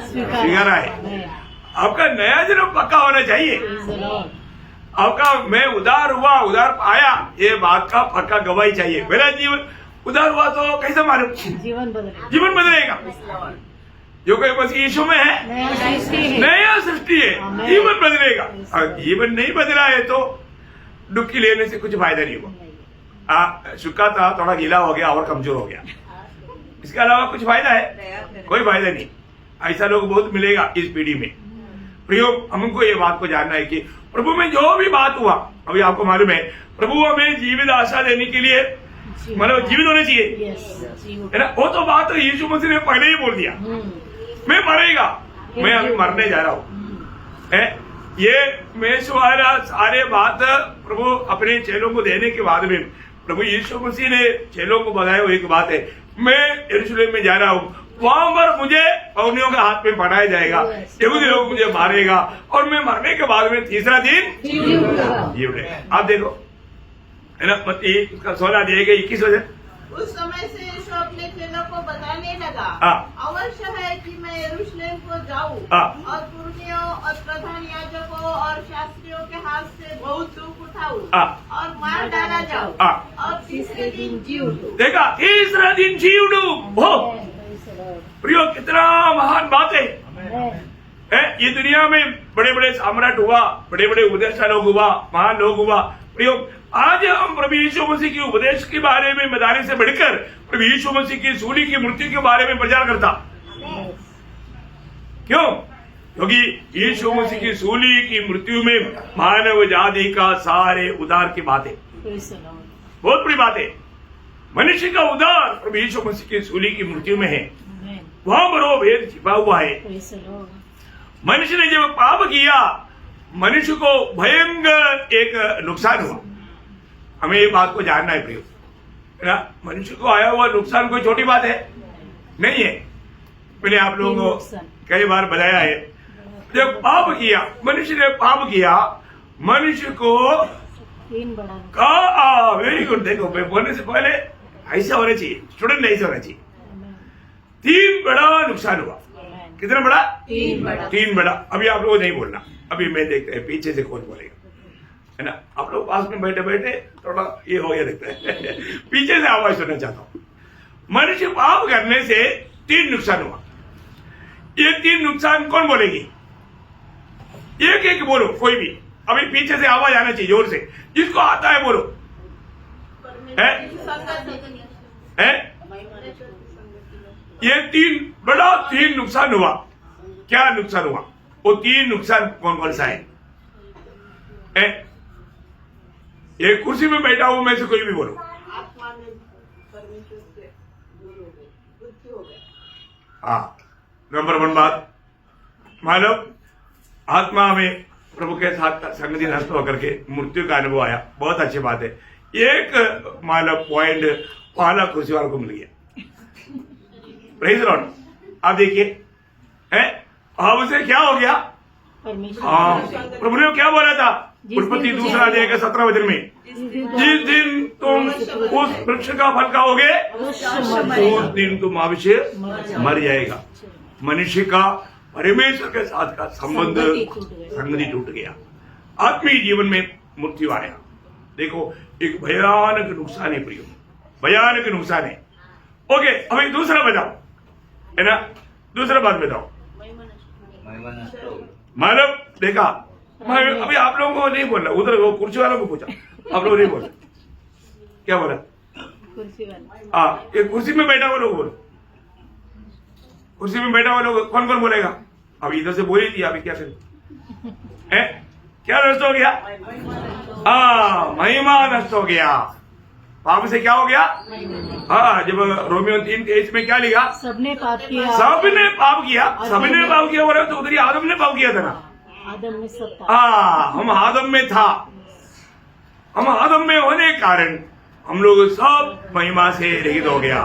स्वीकारा है। आपका नया जन्म पक्का होना चाहिए। आपका मैं उदार हुआ, उदार पाया, ये बात का पक्का गवाही चाहिए। मेरा जीवन उदार हुआ तो कैसे मालूम? जीवन बदलेगा। जो कोई बस यीशु में है नया सृष्टि है, जीवन बदलेगा। और जीवन नहीं बदला है तो डुबकी लेने से कुछ फायदा नहीं हुआ। सूखा था, थोड़ा गीला हो गया और कमजोर हो गया, इसके अलावा कुछ फायदा है? कोई फायदा नहीं। ऐसा लोग बहुत मिलेगा इस पीढ़ी में। प्रयोग हमको ये बात को जानना है कि प्रभु में जो भी बात हुआ, अभी आपको मालूम है प्रभु हमें जीवित आशा देने के लिए मतलब जीवित होने चाहिए, है ना। वो तो बात यीशु मसीह ने पहले ही बोल दिया, मैं मरेगा, मैं अभी मरने जा रहा हूँ। ये मैं सारे बात प्रभु अपने चेलों को देने के बाद में प्रभु यीशु मसीह ने चेलों को बताया हुई एक बात है, मैं यरूशलेम में जा रहा हूँ, वहां पर मुझे पौनियों के हाथ में पकड़ाया जाएगा, यहूदी लोग मुझे मारेगा और मैं मरने के बाद में तीसरा दिन जी उठेगा। आप देखो, है ना, उसका 16 दिएगा 21 वजह। उस समय से यीशु अपने चेलों को बताने लगा, अवश्य है कि मैं यरूशलेम को जाऊं और पुरनियों और प्रधान याजकों और शास्त्रियों के हाथ से बहुत दुख उठाऊं और मार डाला जाऊं और तीसरे दिन जी उठूं। देखा, तीसरा दिन जी उठूं। प्रियो, कितना महान बात है। ये दुनिया में बड़े बड़े सम्राट हुआ, बड़े बड़े उपदेष्टा लोग हुआ, महान लोग हुआ। प्रियो, आज हम प्रभु यीशु मसीह के उपदेश के बारे में बताने से बढ़कर प्रभु यीशु मसीह की सूली की मृत्यु के बारे में प्रचार करता। क्यों? क्योंकि यीशु मसीह की सूली की मृत्यु में मानव जाति का सारे उद्धार की बात है, बहुत बड़ी बात है। मनुष्य का उद्धार प्रभु यीशु मसीह की सूली की मृत्यु में है, वहां पर वो भेद छिपा हुआ है। मनुष्य ने जब पाप किया, मनुष्य को भयंकर एक नुकसान हुआ। हमें ये बात को जानना है प्रियो, मनुष्य को आया हुआ नुकसान कोई छोटी बात है नहीं है। मैंने आप लोगों को कई बार बताया है, जब पाप किया, मनुष्य ने पाप किया, मनुष्य को वेरी गुड, देखो मैं बोलने से पहले ऐसा होना चाहिए, स्टूडेंट ऐसा होना चाहिए। 3 बड़ा नुकसान हुआ। कितना बड़ा? 3 बड़ा। अभी आप लोगों को नहीं बोलना, अभी मैं देखते हैं पीछे से कौन बोलेगा, है ना। आप लोग पास में बैठे बैठे थोड़ा ये हो गया लगता है पीछे से आवाज सुनना चाहता हूं। मनुष्य पाप करने से 3 नुकसान हुआ। ये 3 नुकसान कौन बोलेगी? एक एक बोलो, कोई भी। अभी पीछे से आवाज आना चाहिए जोर से, जिसको आता है बोलो। है? ये 3 नुकसान हुआ। क्या नुकसान हुआ? वो 3 नुकसान कौन कौन सा है? एक कुर्सी में बैठा हूं मैं से कोई भी बोलो। आत्मा में परमेश्वर से दूर हो गए, मृत्यु हो गया। हाँ, नंबर 1 बात, मानव आत्मा में प्रभु के साथ संगति नष्ट होकर के मृत्यु का अनुभव आया, बहुत अच्छी बात है। एक मानव पॉइंट पहला कुर्सी वालों को मिल गया। Praise Lord. आप देखिए, है उसे क्या हो गया? प्रभु ने क्या बोला था? उत्पत्ति 2 अध्याय के 17 वचन में, जिस दिन तुम उस वृक्ष का फल खाओगे उस दिन तुम अवश्य मर जाएगा। मनुष्य का परमेश्वर के साथ का संबंध, संगति टूट गया। आत्मीय जीवन में मृत्यु आया। देखो, एक भयानक नुकसान है प्रियो, भयानक नुकसान है। ओके, अभी दूसरा बताओ, है ना, दूसरा बात बताओ। मानव देखा, अभी आप लोगों को नहीं बोलना, उधर वो कुर्सी वालों को पूछा, आप लोग नहीं बोला। क्या बोला? कुर्सी वाला। ये कुर्सी में बैठा हुआ लोग बोलो, कुर्सी में बैठा हुआ लोग कौन कौन बोलेगा? अभी इधर से बोली थी, अभी क्या करें? है? क्या नष्ट हो गया? महिमा नष्ट हो गया। पाप से क्या हो गया? जब रोमियो 3:23 में क्या लिखा? सबने पाप किया, सबने पाप किया, सबने पाप किया बोला तो उधर ही आदम ने पाप किया था ना। आदम में सब था। हम आदम में था, हम आदम में होने के कारण हम लोग सब महिमा से रहित हो गया,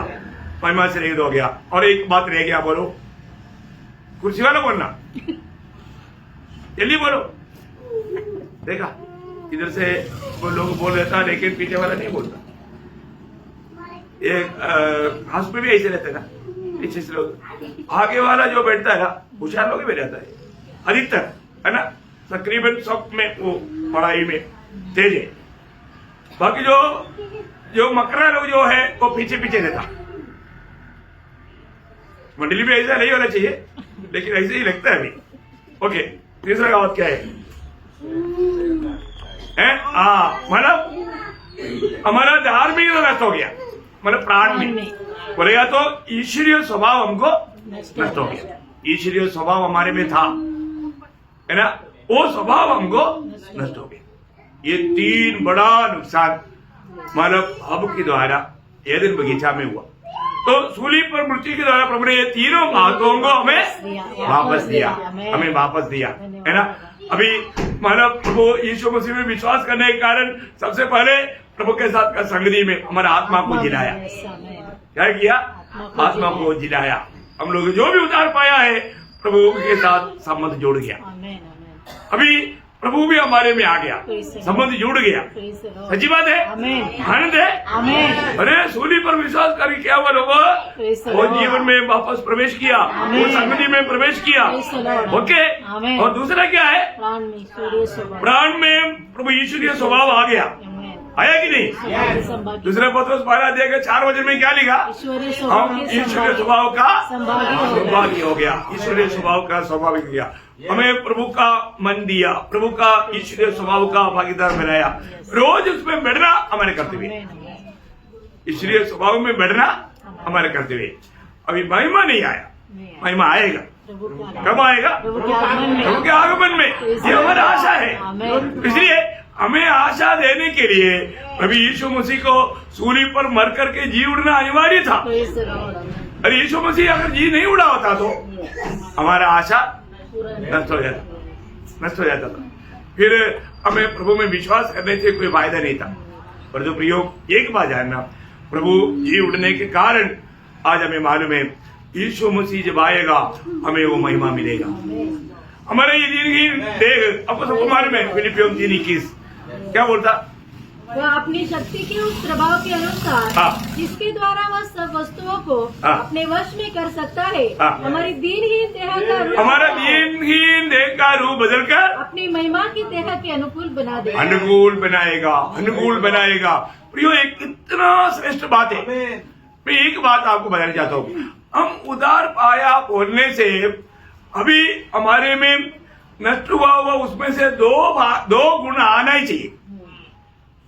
महिमा से रहित हो गया। और एक बात रह गया, बोलो कुर्सी वाला बोलना, जल्दी बोलो। देखा इधर से वो लोग बोल रहे था लेकिन पीछे वाला नहीं बोलता। ये हाउस में भी ऐसे रहते ना, पीछे से लोग, आगे वाला जो बैठता है ना होशियार लोग ही बैठता है अधिकतर, है ना। तकरीबन सब में वो पढ़ाई में तेज है, बाकी जो मकरा लोग जो है वो पीछे पीछे रहता। मंडली में ऐसा नहीं होना चाहिए लेकिन ऐसे ही लगता है अभी। ओके, तीसरा का बात क्या है? मतलब हमारा धार्मिक नष्ट हो गया, मतलब प्राण में बोलेगा तो ईश्वरीय स्वभाव हमको नष्ट हो गया। ईश्वरीय स्वभाव हमारे में था, है ना, वो स्वभाव हमको नष्ट हो गया। ये 3 बड़ा नुकसान मानव हब के द्वारा एदन बगीचा में हुआ। तो सूली पर मृत्यु के द्वारा प्रभु ने ये तीनों बातों को हमें वापस दिया, हमें वापस दिया, है ना। अभी मानव प्रभु यीशु मसीह में विश्वास करने के कारण सबसे पहले प्रभु के साथ का संगति में हमारा आत्मा को जिलाया। क्या किया? आत्मा को जिलाया। हम लोग जो भी उतार पाया है प्रभु के साथ संबंध जोड़ गया। अभी प्रभु भी हमारे में आ गया, संबंध जुड़ गया। सच्ची बात है, आनंद है। अरे सूली पर विश्वास करके क्या हुआ लोगों? वो जीवन में वापस प्रवेश किया, वो संगति में प्रवेश किया। ओके, और दूसरा क्या है? प्राण में प्रभु ईश्वरीय स्वभाव आ गया, आया कि नहीं? दूसरे पत्रोस 12:4 में क्या लिखा? हम ईश्वरीय स्वभाव का सौभाग्य हो गया, ईश्वरीय स्वभाव का स्वाभाविक हो गया। हमें प्रभु का मन दिया, प्रभु का ईश्वरीय स्वभाव का भागीदार बनाया। रोज उसमें बढ़ना हमारे कर्तव्य, ईश्वरीय स्वभाव में बढ़ना हमारे कर्तव्य। अभी महिमा नहीं आया, महिमा आएगा। कब आएगा? प्रभु के आगमन में। ये हमारी आशा है, इसलिए हमें आशा देने के लिए प्रभु यीशु मसीह को सूली पर मर करके जी उड़ना अनिवार्य था। अरे यीशु मसीह अगर जी नहीं उड़ा होता तो हमारा आशा नष्ट हो जाता था। फिर हमें प्रभु में विश्वास करने से कोई फायदा नहीं था। पर जो प्रयोग एक बात जानना, प्रभु जी उड़ने के कारण आज हमें मालूम है यीशु मसीह जब आएगा हमें वो महिमा मिलेगा। हमारे ये दिन देख आपको सबको मालूम है, फिलिपियों 3:21 क्या बोलता? वह अपनी शक्ति के उस प्रभाव के अनुसार जिसके द्वारा वह सब वस्तुओं को अपने वश में कर सकता है, हमारी दीनहीन देह का रूप, हमारा दीनहीन देह का रूप बदलकर अपनी महिमा की देह के अनुकूल बना देगा, अनुकूल बनाएगा। प्रियो, एक कितना श्रेष्ठ बात है। मैं एक बात आपको बताना चाहता हूँ। हम उदार पाया बोलने से अभी हमारे में नष्ट हुआ उसमें से दो गुण आना ही चाहिए।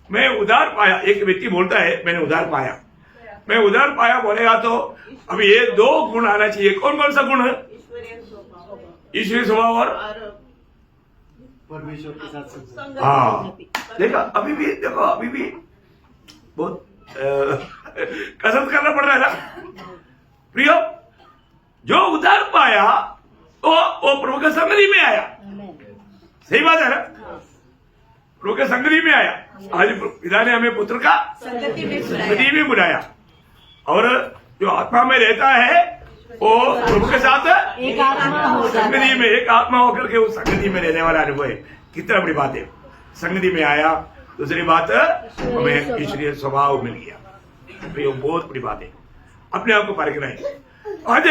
मैं उदार पाया, एक व्यक्ति बोलता है मैंने उदार पाया, मैं उदार पाया बोलेगा तो अभी ये 2 गुण आना चाहिए। कौन सा गुण है? ईश्वरीय स्वभाव और परमेश्वर के साथ। हाँ, देखा अभी भी बहुत कसरत करना पड़ रहा है ना प्रियो। जो उदार पाया तो वो प्रभु के संगति में आया। सही बात है ना, प्रभु के संगति में आया। आज पिता ने हमें पुत्र का संगति में बुलाया, और जो आत्मा में रहता है वो प्रभु के साथ एक आत्मा हो संगति में, एक आत्मा होकर के उस संगति में रहने वाला अनुभव है। कितना बड़ी बात है, संगति में आया। दूसरी बात, हमें ईश्वरीय स्वभाव मिल गया। तो बहुत बड़ी बात है, अपने आप को परखना है। आज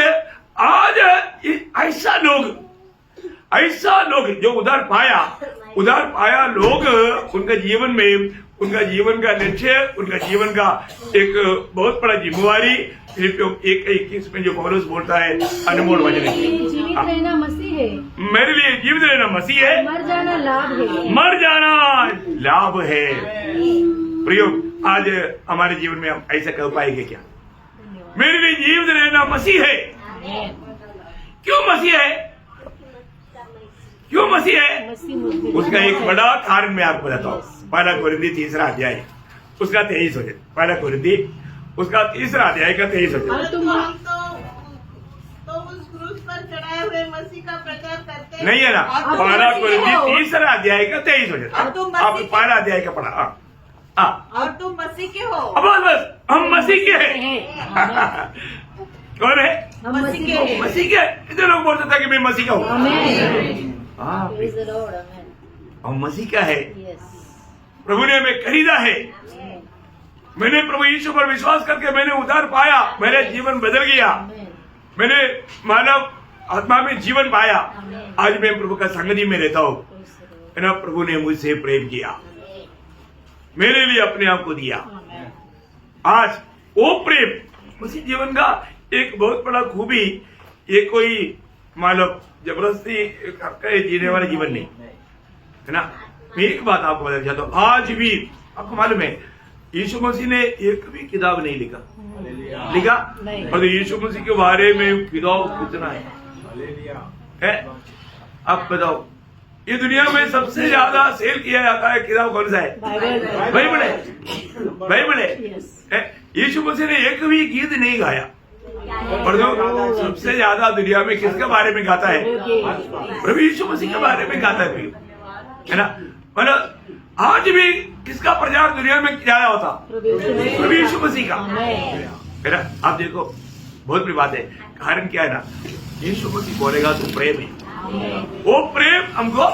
ऐसा लोग जो उधार पाया लोग, उनका जीवन में, उनका जीवन का लक्ष्य, उनका जीवन का एक बहुत बड़ा जिम्मेवारी फिलिपियों 1:21 में जो पौलुस बोलता है, अनमोल वचन है। जीवित रहना मसीह है, मेरे लिए जीवित रहना मसीह है, मर जाना लाभ है, मर जाना लाभ है। प्रियो, आज हमारे जीवन में हम ऐसा कह पाएंगे क्या? मेरे लिए जीवित रहना मसीह है। क्यों मसीह है? क्यों मसीह है? मसीह मुझ में उसका एक बड़ा कारण मैं आपको बताता हूँ। 1 कोरिन्थी 3 अध्याय उसका 23 वचन। 1 कोरिन्थी उसका 3 अध्याय का 23 वचन। परंतु हम तो उस क्रूस पर चढ़ाए हुए मसीह का प्रचार करते नहीं है ना? आप 1 मसीह कोरिन्थी हो। 3 अध्याय का 23 वचन। अब तुम आप मसीह 1 अध्याय का पढ़ा। हाँ और तुम मसीह के हो। अब बस हम मसीह के हैं। हैं। कौन है? हम मसीह के हैं। मसीह के। इतने लोग बोलते थे कि मैं मसीह का हूँ। आमेन। हाँ, Praise the Lord. Amen. हम मसीह का है। Yes. प्रभु ने हमें खरीदा है। Amen. मैंने प्रभु यीशु पर विश्वास करके मैंने उद्धार पाया, मेरा जीवन बदल गया, Amen. मैंने मानव आत्मा में जीवन पाया। Amen. आज मैं प्रभु का संगति में रहता हूँ। Praise the Lord. है ना? प्रभु ने मुझसे प्रेम किया, मेरे लिए अपने आप को दिया। Amen. आज वो प्रेम उसी जीवन का एक बहुत बड़ा खूबी। ये कोई मानव जबरदस्ती करके जीने वाला जीवन नहीं है ना। मैं एक बात आपको बताना चाहता हूँ, आज भी आपको मालूम है यीशु मसीह ने एक भी किताब नहीं लिखा नहीं। और यीशु मसीह के बारे में किताब कितना है? आप बताओ, ये दुनिया में सबसे ज्यादा सेल किया जाता है किताब कौन सा है? बाइबल। बाइबल है। बाइबल है। Yes. यीशु मसीह ने एक भी गीत नहीं गाया। और जो सबसे ज्यादा दुनिया में किसके बारे में गाता है? प्रभु यीशु मसीह के बारे में गाता है ना। मतलब आज भी किसका प्रचार दुनिया में ज्यादा होता? प्रभु यीशु मसीह का। है ना। आप देखो, बहुत बड़ी बात है। कारण क्या है ना, यीशु मसीह बोलेगा तो प्रेम है, वो प्रेम हमको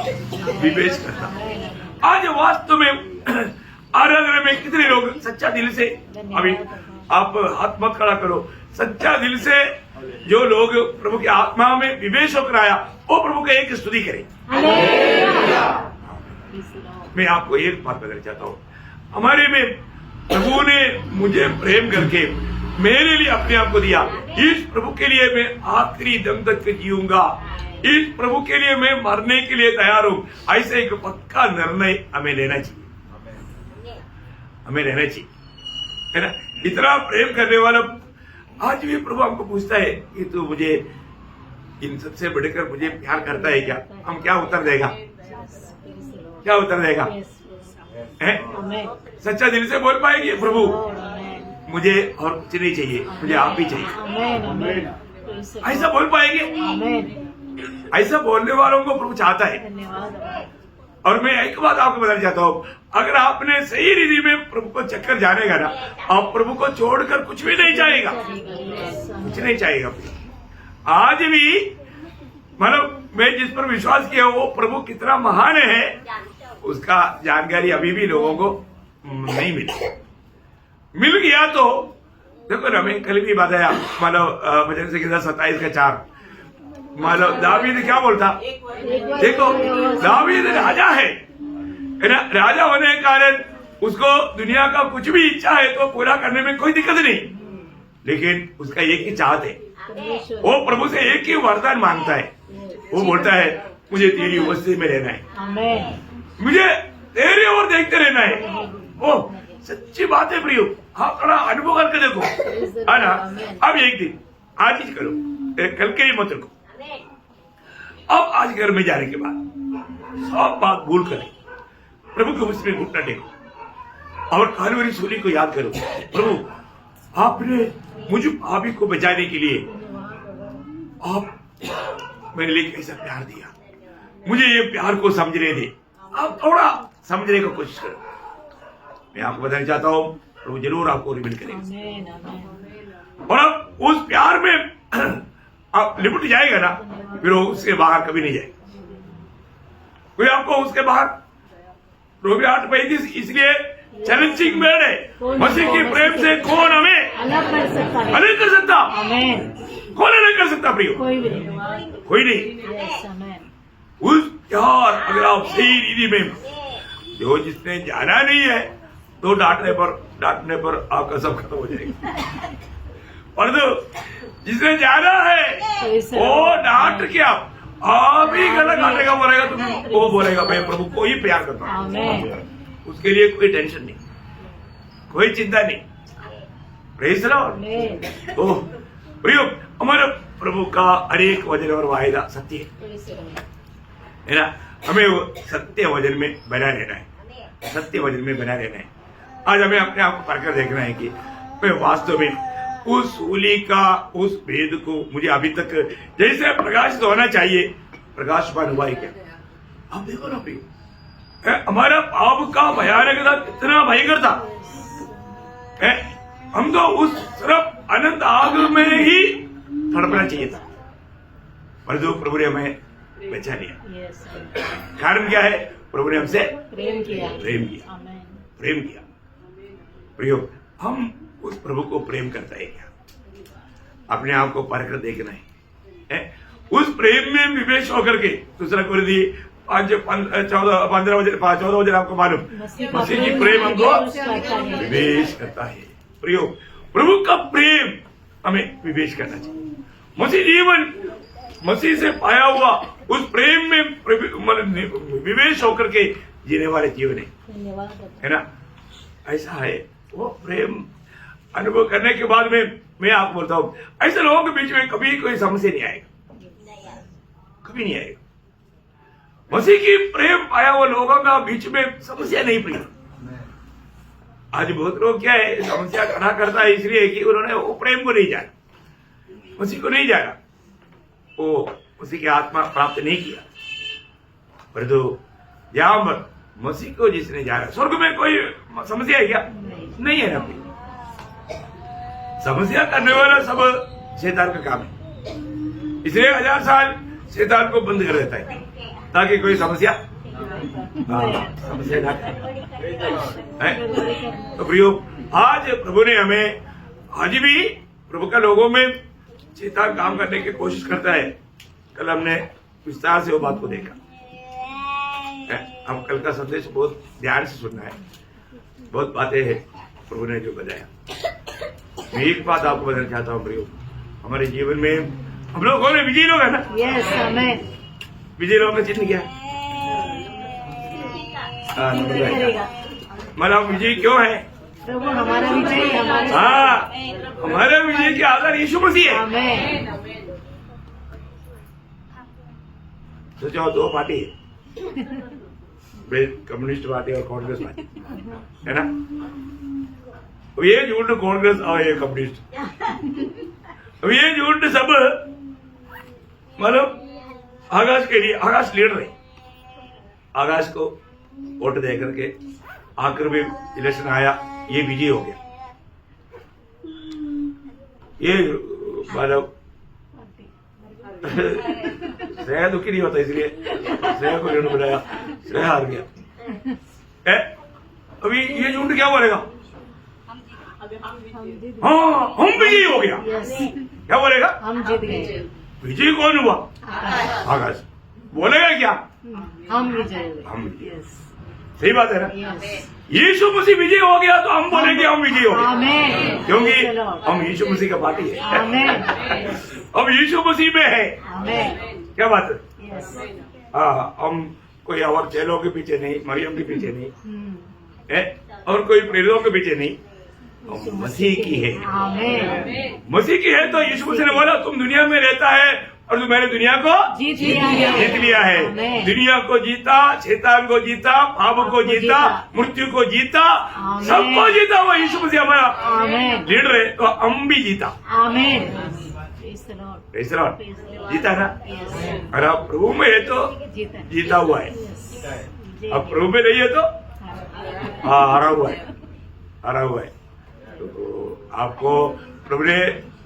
विवेच करता। आज वास्तव में आराधना में कितने लोग सच्चा दिल से, अभी आप हाथ मत खड़ा करो, सच्चा दिल से जो लोग प्रभु की आत्मा में विवेश होकर आया, वो प्रभु का एक स्तुति करे। मैं आपको एक बात बताना चाहता हूँ, हमारे में प्रभु ने मुझे प्रेम करके मेरे लिए अपने आप को दिया। इस प्रभु के लिए मैं आखिरी दम तक जीऊंगा, इस प्रभु के लिए मैं मरने के लिए तैयार हूँ। ऐसे एक पक्का निर्णय हमें लेना चाहिए, हमें रहना चाहिए, है ना। इतना प्रेम करने वाला आज भी प्रभु हमको पूछता है कि तू मुझे इन सबसे बढ़कर मुझे प्यार करता है क्या? हम क्या उत्तर देगा? क्या उत्तर देगा? है? सच्चा दिल से बोल पाएंगे, प्रभु मुझे और कुछ नहीं चाहिए, मुझे आप ही चाहिए। ऐसा बोल पाएंगे? ऐसा बोलने वालों को प्रभु चाहता है। धन्यवाद। और मैं एक बात आपको बताना चाहता हूँ, अगर आपने सही रीति में प्रभु को चक्कर जानेगा ना, आप प्रभु को छोड़कर कुछ भी नहीं चाहेगा, कुछ नहीं चाहेगा। आज भी मतलब मैं जिस पर विश्वास किया वो प्रभु कितना महान है, उसका जानकारी अभी भी लोगों को नहीं मिली। मिल गया तो देखो ना, मैं कल भी बताया, मतलब भजन संहिता 27 का 4, मतलब दावीद क्या बोलता? देखो, दावीद राजा है ना, राजा होने के कारण उसको दुनिया का कुछ भी इच्छा है तो पूरा करने में कोई दिक्कत नहीं, लेकिन उसका एक ही चाहत है, वो प्रभु से एक ही वरदान मांगता है। वो बोलता है मुझे तेरी उपस्थिति में रहना है, मुझे तेरी ओर देखते रहना है। ओ सच्ची बात है प्रियो, हाँ थोड़ा अनुभव करके देखो, है ना। अब एक दिन आज ही करो, कल के लिए मत रखो। अब आज घर में जाने के बाद सब बात भूल कर प्रभु के उसमें घुटना टेको और कालवरी सूली को याद करो। प्रभु आपने मुझे भाभी को बचाने के लिए आप मेरे लिए कैसा प्यार दिया, मुझे ये प्यार को समझने दे। आप थोड़ा समझने की कोशिश करो। मैं आपको बताना चाहता हूँ, प्रभु जरूर आपको रिवील करेगा। और अब उस प्यार में आप लिपट जाएगा ना, फिर वो उसके बाहर कभी नहीं जाएगा कोई आपको उसके बाहर। रोमी 8:35 इसलिए चैलेंजिंग वर्ड है, मसीह के प्रेम से कौन हमें अलग कर सकता है? अलग कर सकता? आमेन। कौन अलग कर सकता प्रियो? कोई भी नहीं। कोई नहीं। यस, आमेन। उस प्यार अगर आप सही रीति में, जो जिसने जाना नहीं है तो डांटने पर आपका सब खत्म हो जाएगा, और तो जिसने जाना है वो डांट के आप ही गला काटेगा, बोलेगा तो वो बोलेगा मैं प्रभु को ही प्यार करता हूँ। आमेन। उसके लिए कोई टेंशन नहीं, कोई चिंता नहीं। Praise the Lord. Amen. Oh प्रियो, हमारे प्रभु का हर एक वचन और वायदा सत्य है। है ना, हमें वो सत्य वजन में बना रहना है, सत्य वजन में बना रहना है। आज हमें अपने आप को परखकर देखना है कि मैं वास्तव में उस सूली का उस भेद को मुझे अभी तक जैसे प्रकाशित होना चाहिए प्रकाशवान हुआ है क्या? आप देखो ना भाई, हमारा पाप का भयानकता कितना भयंकर था। हम तो उस तरफ अनंत आग में ही तड़पना चाहिए था, पर जो प्रभु ने हमें बचा लिया। कारण क्या है? प्रभु ने हमसे प्रेम किया। प्रियो, हम उस प्रभु को प्रेम करता है क्या? अपने आप को परख कर देखना है। उस प्रेम में विवेश होकर के दूसरा कुरिन्ती 14 वचन आपको मालूम, मसीह की प्रेम हमको विवेश करता है। प्रियो, प्रभु का प्रेम हमें विवेश करना चाहिए। मसीह जीवन, मसीह से पाया हुआ उस प्रेम में विवेश होकर के जीने वाले जीवन है ना। ऐसा है वो प्रेम अनुभव करने के बाद में मैं आपको बोलता हूँ, ऐसे लोगों के बीच में कभी कोई समस्या नहीं आएगा, कभी नहीं आएगा। मसीह की प्रेम पाया हुआ लोगों का बीच में समस्या नहीं पड़ी। आज बहुत लोग क्या है, समस्या खड़ा करता है इसलिए कि उन्होंने वो प्रेम को नहीं जाना, मसीह को नहीं जाना, वो मसीह की आत्मा प्राप्त नहीं किया। परंतु जहां मसीह को जिसने जाना, स्वर्ग में कोई समस्या है क्या? नहीं है ना। समस्या करने वाला सब शैतान का काम है, इसलिए 1000 साल शैतान को बंद कर देता है ताकि कोई समस्या ना है। तो प्रियो, आज प्रभु ने हमें, आज भी प्रभु का लोगों में शैतान काम करने की कोशिश करता है। कल हमने विस्तार से वो बात को देखा। हम कल का संदेश बहुत ध्यान से सुनना है, बहुत बातें हैं प्रभु ने जो बताया। मैं एक बात आपको बताना चाहता हूँ प्रियो, हमारे जीवन में हम लोग कौन है? विजयी लोग है ना। यस, आमेन। विजयी लोग का चिन्ह क्या है? मतलब विजयी क्यों है? प्रभु हमारा विजय, हमारा विजय के आधार यीशु मसीह है। आमेन। सोचो, दो पार्टी है, कम्युनिस्ट पार्टी और कांग्रेस पार्टी, है ना। अब ये झूठ कांग्रेस और ये कम्युनिस्ट, अब ये झूठ सब मतलब आकाश के लिए, आकाश लीडर है, आकाश को वोट दे करके आखिर में इलेक्शन आया, ये विजय हो गया। ये मतलब श्रेया दुखी नहीं होता, इसलिए श्रेया को इन्होंने बुलाया, श्रेया हार गया। अभी ये झूठ क्या बोलेगा? हाँ, हम विजयी हो गया। क्या बोलेगा? हम जीत गए। विजयी कौन हुआ? आकाश। बोलेगा क्या? हम विजय। हम विजय। सही बात है ना। यीशु मसीह विजय हो गया तो हम बोलेंगे हम विजय हो गए, क्योंकि हम यीशु मसीह का पार्टी है। हम यीशु मसीह में है। क्या बात है? हाँ, हम कोई और चेलों के पीछे नहीं, मरियम के पीछे नहीं है, और कोई प्रेरितों के पीछे नहीं, मसीह की है। मसीह की है। तो यीशु मसीह ने बोला, तुम दुनिया में रहता है और तुम मैंने दुनिया को जीत लिया है। दुनिया को जीता, शैतान को जीता, पाप को जीता, मृत्यु को जीता, सबको जीता हुआ यीशु मसीह हमारा लीडर है। तो हम भी जीता। जीता ना। और अब प्रभु में है तो जीता हुआ है, अब प्रभु में नहीं है तो हारा हुआ है, हारा हुआ है। तो आपको प्रभु ने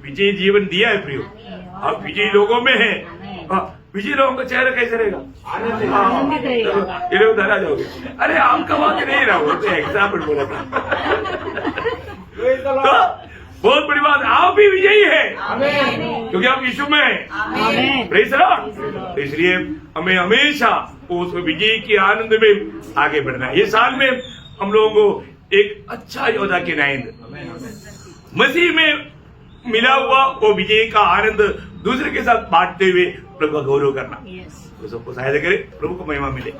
विजयी जीवन दिया है प्रियो, आप विजयी लोगों में हैं। विजयी लोगों का चेहरा कैसे रहेगा? ये लोग डरा जाओगे। अरे आप कमा के नहीं रहा, वो तो एग्जाम्पल बोला था। तो बहुत बड़ी बात, आप भी विजयी है क्योंकि आप यीशु में हैं। Praise the Lord. तो इसलिए हमें हमेशा उस विजय की आनंद में आगे बढ़ना है। ये साल में हम लोगों को एक अच्छा योद्धा की नींद, मसीह में मिला हुआ वो विजय का आनंद दूसरे के साथ बांटते हुए प्रभु का गौरव करना, तो सबको सहायता करे, प्रभु को महिमा मिले।